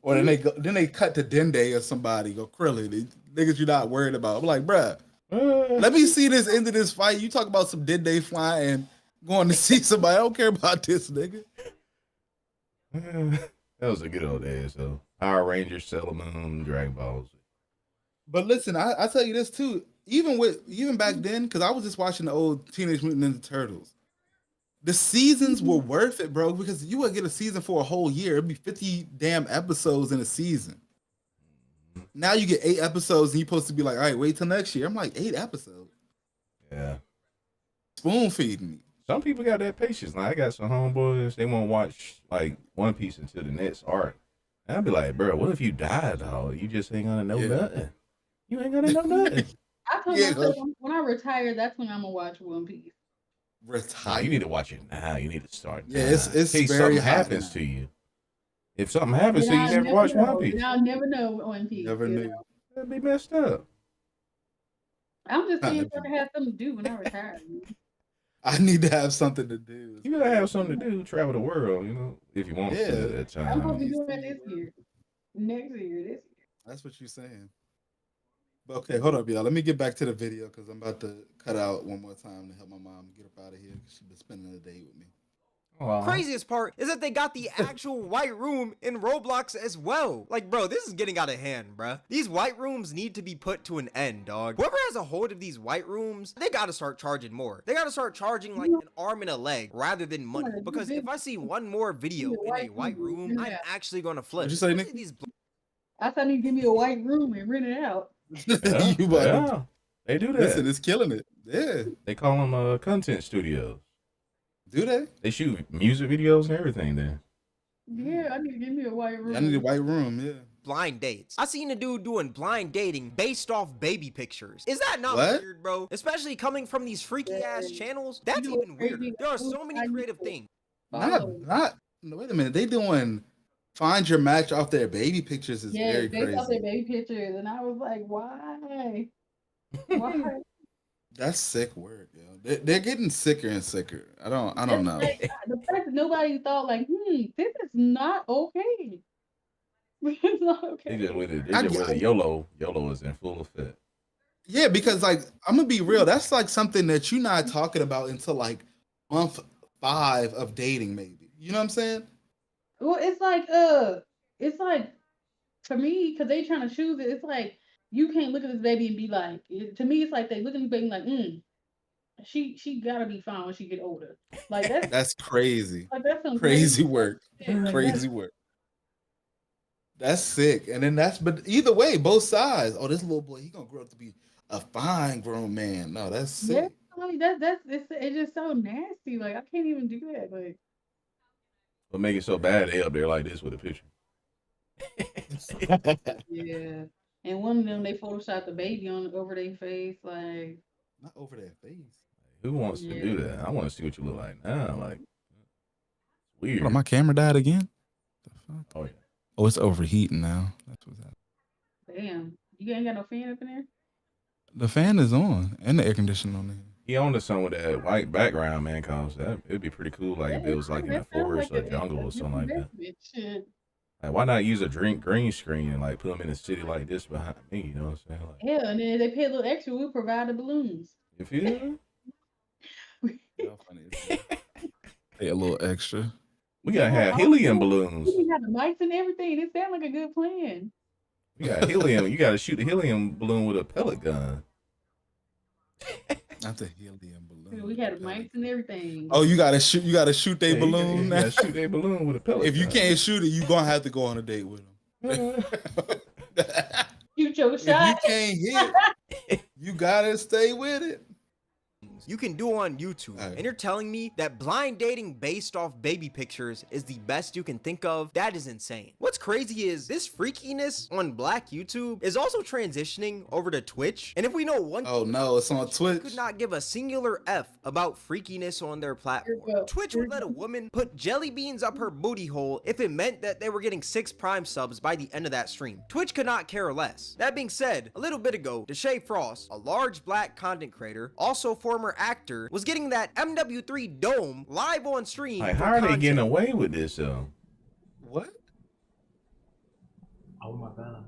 Or then they cut to Dende or somebody, go Krillin, the niggas you're not worried about. I'm like, bruh, let me see this end of this fight. You talk about some Dende flying, going to see somebody. I don't care about this, nigga. That was a good old days, though. Power Rangers, Sailor Moon, Dragon Balls. But listen, I tell you this too. Even back then, because I was just watching the old Teenage Mutant Ninja Turtles. The seasons were worth it, bro, because you would get a season for a whole year. It'd be 50 damn episodes in a season. Now you get 8 episodes and you're supposed to be like, all right, wait till next year. I'm like, 8 episodes. Yeah. spoon feeding me. Some people got that patience. Like I got some homeboys, they won't watch like One Piece until the next arc. And I'd be like, bro, what if you died, dog? You just ain't gonna know nothing. You ain't gonna know nothing. I told myself when I retire, that's when I'm gonna watch One Piece. Nah, you need to watch it now. You need to start. Yeah, now. it's In case very something hot happens now. to you. If something happens to you, you I'll never watch know. One Piece. And I'll never know One Piece. Never you knew. know? That'd be messed up. I'm just Not saying the so I can have something to do when I retire. I need to have something to do. You gotta have something to do. Travel the world, you know, if you want to at that time. I'm gonna be doing that this year. Next year, this year. That's what you're saying. But okay, hold up, y'all. Let me get back to the video because I'm about to cut out one more time to help my mom get up out of here because she's been spending the day with me. Craziest part is that they got the actual white room in Roblox as well. Like, bro, this is getting out of hand, bruh. These white rooms need to be put to an end, dog. Whoever has a hold of these white rooms, they gotta start charging more. They gotta start charging like an arm and a leg rather than money. Because if I see one more video in a white room, I'm actually gonna flip. What'd you say, Nick? Especially these I thought he'd give me a white room and rent it out. Yeah, You about to- yeah, they do that. Listen, it's killing it. Yeah. They call them content studios. Do they? They shoot music videos and everything there. Yeah, I need to give me a white room. I need a white room, yeah. blind dates. I seen a dude doing blind dating based off baby pictures. Is that not What? weird, bro? Especially coming from these freaky ass channels. That's even weirder. There are so many creative things. Not. No, wait a minute. They doing find your match off their baby pictures is Yeah, very based off their crazy. baby pictures, and I was like, why? Why? That's sick work, yo. They're getting sicker and sicker. I don't know. Like, the fact that nobody thought like, this is not okay. It's not okay. They just with it. They just with it. YOLO. YOLO is in full effect. Yeah, because like I'm gonna be real, that's like something that you're not talking about until like month 5 of dating, maybe. You know what I'm saying? Well, it's like for me, because they trying to choose it. It's like you can't look at this baby and be like. To me, it's like they look at this baby like, she gotta be fine when she get older. Like that's That's crazy. like that's some Crazy work. shit. Like, Crazy work. That's sick. And then but either way, both sides. Oh, this little boy, he gonna grow up to be a fine grown man. No, that's sick. Yeah, like it's just so nasty. Like I can't even do that. Like What make it so bad? They up there like this with a picture. yeah, and one of them they photoshopped the baby on over their face. Like not over their face. Who wants to do that? I want to see what you look like now. Like weird. Oh, my camera died again? Oh yeah. Oh, it's overheating now. That's what's happening. damn, you ain't got no fan up in there. The fan is on and the air conditioning on there. He owned to something with that white background, man, cause that it'd be pretty cool. Like if it was like in a forest or jungle or something like that. Shit. Like why not use a green screen and like put them in a city like this behind me? You know what I'm saying? Like, Yeah, and then they pay a little extra. We provide the balloons. you feel? Pay a little extra. We gotta have helium balloons. We have the mics and everything. It sounds like a good plan. We got helium. You gotta shoot a helium balloon with a pellet gun. Not the helium balloon. We had mics and everything. Oh, you gotta shoot. You gotta shoot their Yeah, balloon. You gotta shoot their balloon with a pellet. If you gun. can't shoot it, you gonna have to go on a date with them. Shoot your If shot. you can't hit, you gotta stay with it. You can do on YouTube, and you're telling me that blind dating based off baby pictures is the best you can think of? That is insane. What's crazy is this freakiness on Black YouTube is also transitioning over to Twitch. And if we know one Oh no, it's on Twitch. could not give a singular F about freakiness on their platform. Twitch would let a woman put jelly beans up her booty hole if it meant that they were getting 6 Prime subs by the end of that stream. Twitch could not care less. That being said, a little bit ago, Deshae Frost, a large black content creator, also former actor, was getting that MW3 dome live on stream. Like, for how are they content. getting away with this though? What? Oh my god.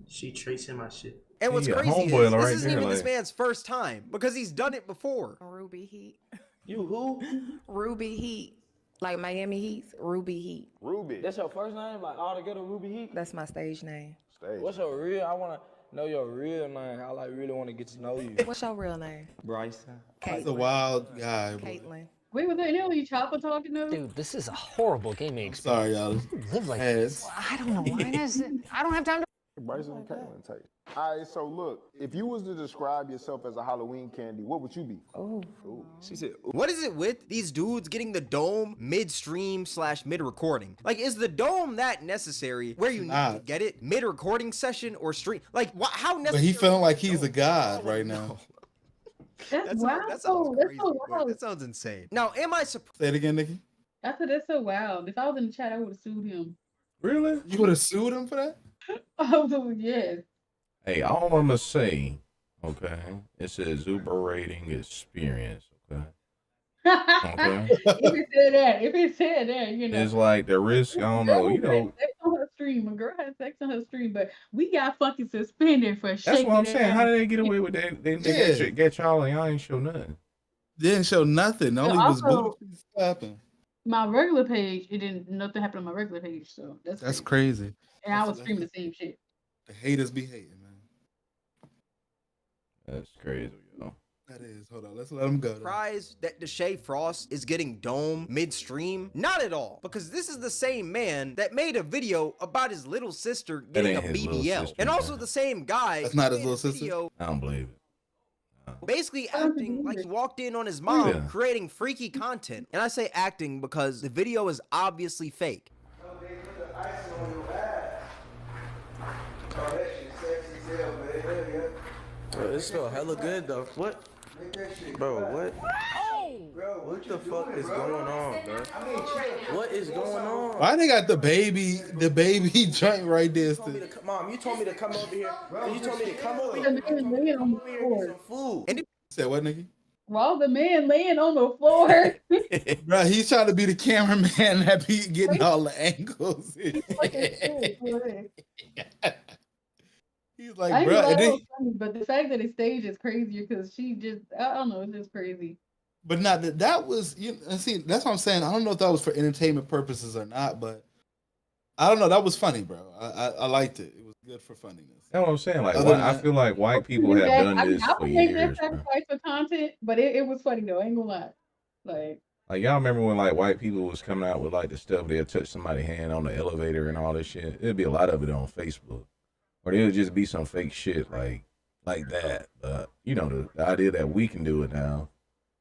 She tracing my shit. And what's Yeah, crazy homeboy is right this isn't there, even this like- man's first time because he's done it before. Ruby Heat. You who? Ruby Heat. Like Miami Heat, Ruby Heat. Ruby. That's your first name? Like all together Ruby Heat? That's my stage name. What's your real? I wanna know your real name. I like really wanna get to know you. What's your real name? Bryson. He's a wild guy. Boy. Caitlin. Wait, was that Nelly Chopper talking to? Dude, this is a horrible gaming experience. Sorry, y'all. You live like Hey, this. I don't know why is it. I don't have time to. Bryson and Caitlin type. All right, so look, if you was to describe yourself as a Halloween candy, what would you be? Oh. She said, what is it with these dudes getting the dome midstream / mid recording? Like, is the dome that necessary where you need to get it mid recording session or stream? Like, how necessary? But he feeling like he's a god right now. That's wild. That sounds That's crazy. so wild. That sounds insane. Now, am I surprised? Say it again, Nikki. I said that's so wild. If I was in the chat, I would have sued him. Really? You would have sued him for that? Oh, yes. Hey, all I'm gonna say, okay, it says Uber rating experience, okay? Okay. If it said that, you know. It's like the risk, I don't know, you know. Sex on her stream. A girl had sex on her stream, but we got fucking suspended for shaking. That's what I'm saying. ass. How did they get away with that? They get y'all and y'all ain't show nothing. Didn't show nothing. Only was also, booty slapping. My regular page, it didn't. Nothing happened on my regular page, so That's crazy. And I was streaming the same shit. The haters be hating, man. That's crazy, yo. That is. Hold on. Let's let him go. Surprised that Deshae Frost is getting dome midstream? Not at all, because this is the same man that made a video about his little sister getting a ain't his little BBL, sister, and also man. the same guy. That's not his made a little sister? video I don't believe it. basically acting like he walked in on his mom Yeah. creating freaky content. And I say acting because the video is obviously fake. Bro, it smell hella good though. What? Bro, what? What the fuck is going on, bro? What is going on? Why they got the baby joint right there? Mom, you told me to come over here. You told me to come over The man laying on the floor. food. And Said what, Nikki? While the man laying on the floor. Bro, he's trying to be the cameraman that be getting all the angles. He's I like, ain't bro, gonna lie, and it then, was funny, but the fact that it's staged is crazier because she just, I don't know, it's just crazy. but not that was see, that's what I'm saying. I don't know if that was for entertainment purposes or not, but I don't know. That was funny, bro. I liked it. It was good for funniness. That's what I'm saying. Like, Other than I that- feel like white people have done this for years, bro. Sacrifice for content, but it was funny though. I ain't gonna lie. Like, y'all remember when, like, white people was coming out with, like, the stuff, they'll touch somebody's hand on the elevator and all this shit? It'd be a lot of it on Facebook. Or it'll just be some fake shit like that. But, you know, the idea that we can do it now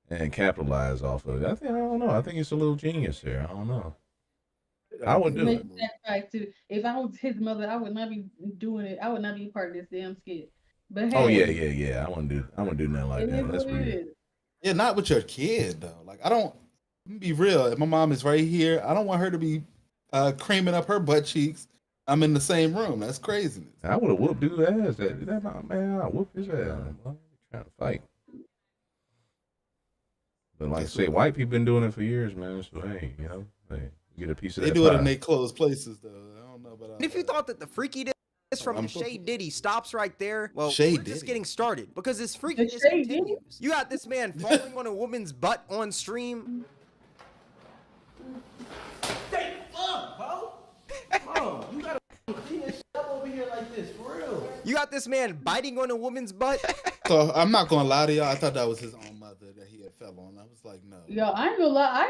and capitalize off of it, I don't know. I think it's a little genius there. I don't know. I would do it. Sacrifice too. If I was his mother, I would not be doing it. I would not be part of this damn skit. But Oh, hey, yeah. I wouldn't do nothing like it that. is That's what it weird. is. Yeah, not with your kid though. Like I'm gonna be real. If my mom is right here, I don't want her to be creaming up her butt cheeks. I'm in the same room. That's craziness. I would have whooped dude's ass. That man, I whooped his ass. Boy. Trying to fight. But like I say, white people been doing it for years, man. So hey, you know, hey, get a piece of They that do it pie. in their closed places though. I don't know about. And if you thought that the freakiness from Shay Diddy stops right there, well, Shay we're just Diddy. getting started because this freakiness Shay continues. You got this man falling on a woman's butt on stream. Bro, you gotta clean this up over here like this, for real. You got this man biting on a woman's butt. So I'm not gonna lie to y'all. I thought that was his own mother that he had fell on. I was like, no. Yo, I ain't gonna lie.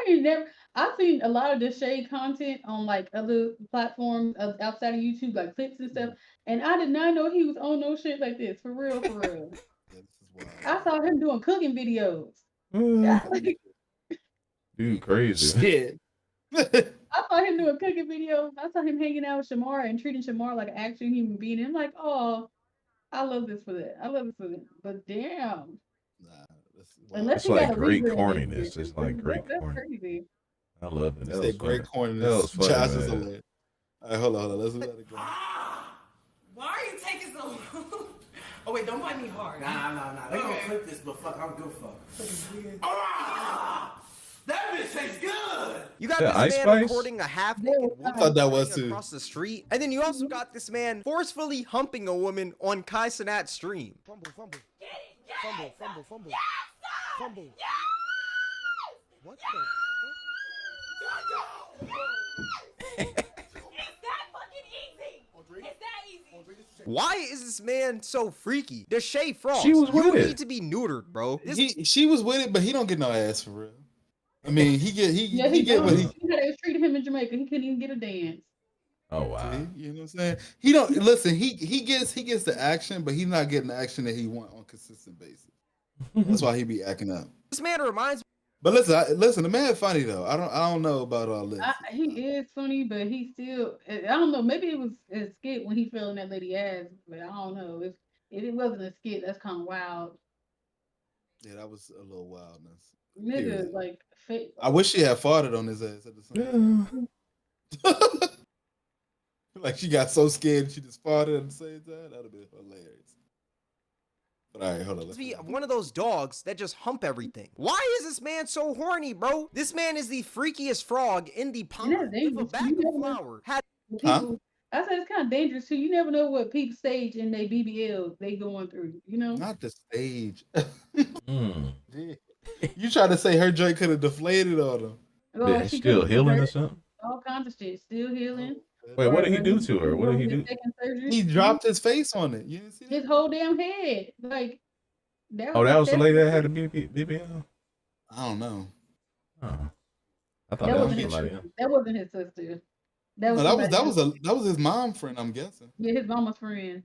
I've seen a lot of the shade content on like other platforms outside of YouTube, like clips and stuff. And I did not know he was on no shit like this. For real, for real. I saw him doing cooking videos. Dude, crazy. Shit. I saw him doing cooking videos. I saw him hanging out with Shamara and treating Shamara like an actual human being. And I'm like, oh, I love this for that. I love this for that. But damn. Unless It's you like got a great reason in corniness. this, It's like great that's corniness. crazy. I love it. That Say was great funny. corniness. That was funny, Josh is man. hilarious. All right, hold on. Let's let it go. Why are you taking so long? Oh wait, don't bite me hard. Nah. They gonna clip this, but fuck, I'm good fuck. That bitch tastes good. You got Yeah, this Ice man Spice? recording a half-naked woman I thought that was running too. across the street, and then you also got this man forcefully humping a woman on Kai Cenat's stream. Fumble. What the? Why is this man so freaky? Deshae Frost, She was you with it. need to be neutered, bro. She was with it, but he don't get no ass for real. I mean, he get Yeah, he get what he. They was treating him in Jamaica. He couldn't even get a dance. Oh wow. See? You know what I'm saying? He don't listen. He gets the action, but he's not getting the action that he want on a consistent basis. That's why he be acting up. This man reminds But listen, the man funny though. I don't know about all this. He is funny, but he still. I don't know. Maybe it was a skit when he fell in that lady ass, but I don't know if it wasn't a skit. That's kind of wild. Yeah, that was a little wildness. Nigga, Period. like fake. I wish she had farted on his ass at the same time. Like she got so scared she just farted at the same time. That'd have been hilarious. But all right, hold on. Let's be one of those dogs that just hump everything. Why is this man so horny, bro? This man is the freakiest frog in the pond. If a bag of flour had People, I said it's kind of dangerous too. You never know what people stage in their BBLs they going through. You know, not the stage. You try to say her joint could have deflated on him? Well, She still healing or something? All kinds of shit, still healing. Wait, what did he do to her? What did he do? He dropped his face on it. You didn't see that? His whole damn head, like. That was the lady that had the BBL. I don't know. Oh. I thought that was somebody else. That wasn't his sister. That was his mom friend. I'm guessing. Yeah, his mama's friend.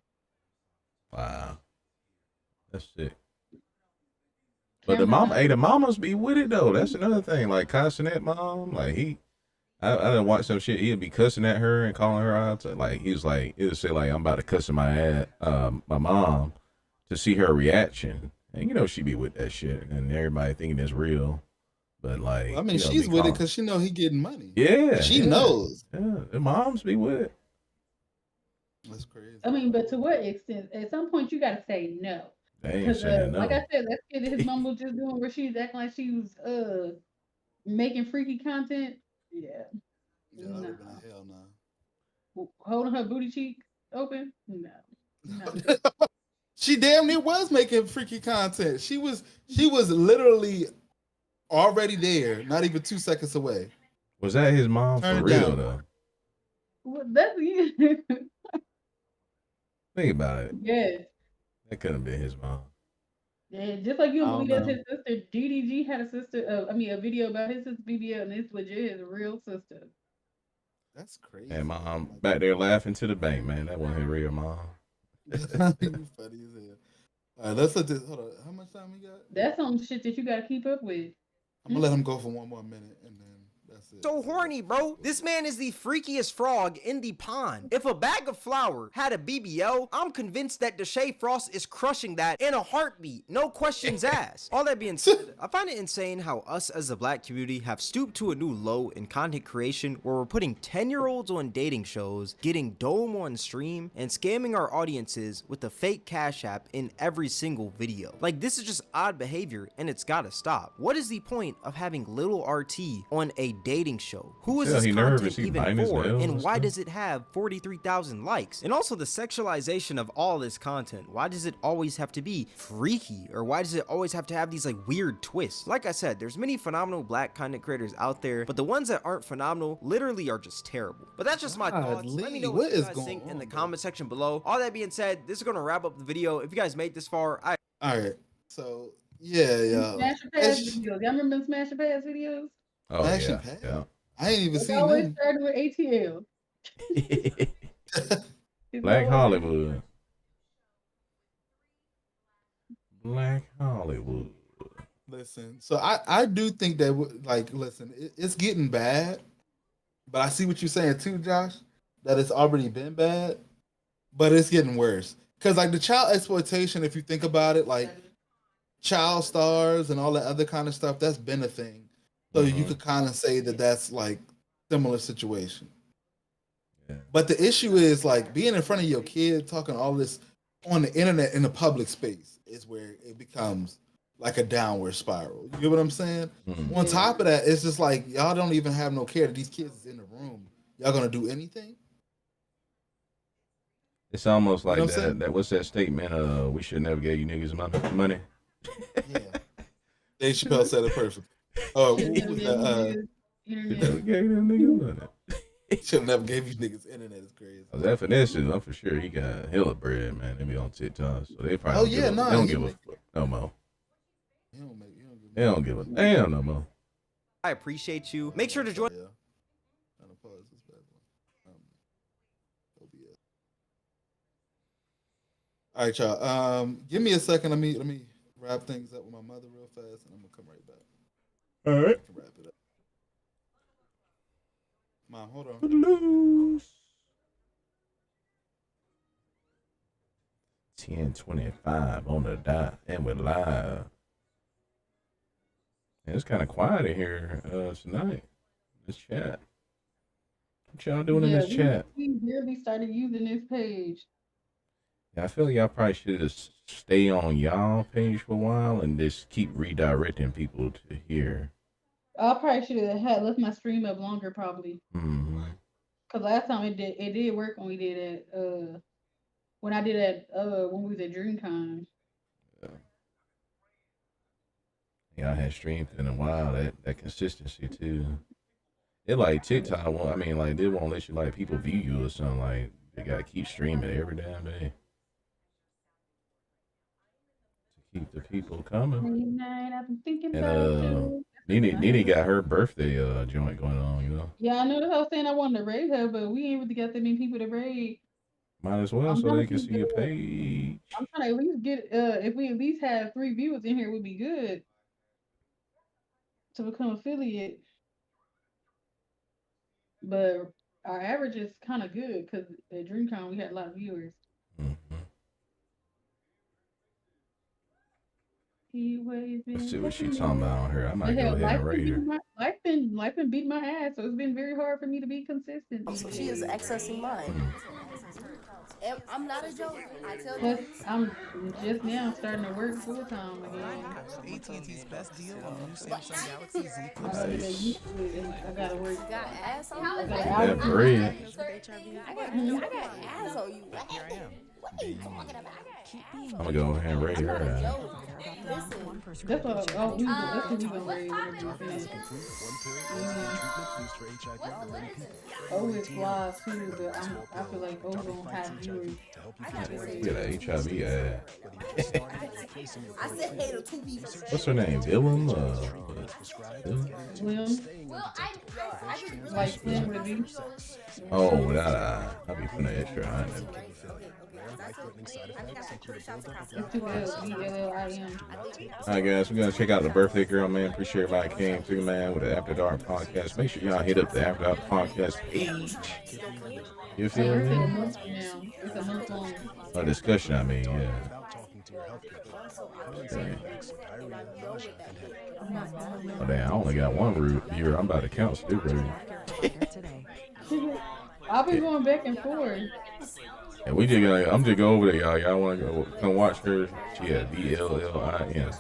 Wow, that's sick. But the mamas be with it though. That's another thing. Like cussing at mom, like I didn't watch some shit. He'd be cussing at her and calling her out. Like he was like, he would say like, I'm about to cuss my mom, to see her reaction. And you know she be with that shit, and everybody thinking it's real. But like, well, I mean, she's with it because she know he getting money. Yeah, she knows. Yeah, the moms be with it. That's crazy. I mean, but to what extent? At some point, you gotta say no. They ain't saying no. Like I said, that kid his mom was just doing where she's acting like she was making freaky content. Yeah. Yeah, that would've been a hell no. Holding her booty cheeks open? No. She damn near was making freaky content. She was literally already there, not even 2 seconds away. Was that his mom for real though? Well, that's Think about it. Yeah. That couldn't have been his mom. Yeah, just like you I don't don't believe that's his sister. DDG had a sister. A video about his sister BBL, and it's legit his real sister. That's crazy. And mom back there laughing to the bank, man. That wasn't his real mom. You funny as hell. All right, let's let this. Hold on. How much time we got? That's some shit that you gotta keep up with. I'm gonna let him go for one more minute, and then that's it. so horny, bro. This man is the freakiest frog in the pond. If a bag of flour had a BBL, I'm convinced that Deshae Frost is crushing that in a heartbeat. No questions asked. All that being said, I find it insane how us as a black community have stooped to a new low in content creation where we're putting 10-year-olds on dating shows, getting dome on stream, and scamming our audiences with a fake Cash App in every single video. Like, this is just odd behavior and it's gotta stop. What is the point of having little RT on a dating show? Who is this content even for, and why does it have 43,000 likes? And also the sexualization of all this content. Why does it always have to be freaky, or why does it always have to have these like weird twists? Like I said, there's many phenomenal black content creators out there, but the ones that aren't phenomenal literally are just terrible. But that's just my thoughts. Let me know what you guys think in the comment section below. All that being said, this is gonna wrap up the video. If you guys made this far, all right. So yeah. Smash and Pass videos. Y'all remember the Smash and Pass videos? Oh Smash and yeah, Pass? yeah. I ain't even seen always them. started with ATL. Black Hollywood. Black Hollywood. Listen, so I do think that listen, it's getting bad, but I see what you're saying too, Josh. That it's already been bad, but it's getting worse. Because like the child exploitation, if you think about it, like child stars and all that other kind of stuff, that's been a thing. So you could kind of say that that's like similar situation. Yeah. But the issue is like being in front of your kid, talking all this on the internet in the public space is where it becomes like a downward spiral. You get what I'm saying? Mm-hmm. On top of that, it's just like y'all don't even have no care that these kids is in the room. Y'all gonna do anything? It's almost like that. What's that statement? We should never give you niggas money. Yeah, Dave Chappelle said it perfect. Oh, what was that? Never gave them niggas money. Should never gave you niggas internet. Is crazy. That finesse, I'm for sure he got hella bread, man. They be on TikTok, so they probably they don't give a fuck no more. They don't give a damn no more. I appreciate you. Make sure to join. OBS. All right, y'all. Give me a second. Let me wrap things up with my mother real fast, and I'm gonna come right back. All right. I can wrap it up. Mom, hold on. 10:25 on the dot, and we're live. And it's kind of quiet in here tonight. This chat. What y'all doing in this chat? We barely started using this page. Yeah, I feel like y'all probably should just stay on y'all page for a while and just keep redirecting people to here. I probably should have had left my stream up longer, probably. Mm-hmm. Cause last time it did work when we did it. When I did it when we was at DreamCon. Yeah, I had streamed in a while. That consistency too. It like TikTok won't. I mean, like they won't let you like people view you or something. Like they gotta keep streaming every damn day to keep the people coming. I've been thinking And about you. Nene got her birthday joint going on. You know. Yeah, I know that I was saying I wanted to raid her, but we ain't really got that many people to raid. Might as well, I'm so trying they to can see your get- page. I'm trying to at least get if we at least have 3 viewers in here, would be good to become affiliate. But our average is kind of good because at DreamCon we had a lot of viewers. Let's see what she talking about on her. I might go ahead and rate her. Life been beating my ass, so it's been very hard for me to be consistent. She is accessing mine. I'm not a joke. I tell Plus, you. I'm just now starting to work full time again. AT&T's best deal on new Samsung Galaxy Z Flip I gotta work. You got ass on you? That bread. I got ass on you. Here I am. What are you talking about? I'm gonna go ahead and rate her out. Listen. That's what that's what we gonna raise whenever we finish. Oh, it's flies too, but I feel like O gonna have viewers. Look at that HIV ad. I said hey to 2 people. What's her name? Willem? Slim. Like Slim with me. Oh, without I'll be putting an extra on it. Alright guys, we're gonna check out the birthday girl, man. Appreciate everybody came through, man, with the After Dark podcast. Make sure y'all hit up the After Dark podcast page. You feel me? It's a month long. A discussion, I mean, yeah. Okay. Oh damn, I only got one viewer. I'm about to count stupid. I've been going back and forth. And I'm just go over there, y'all. Y'all want to go come watch her? She had BLLIN.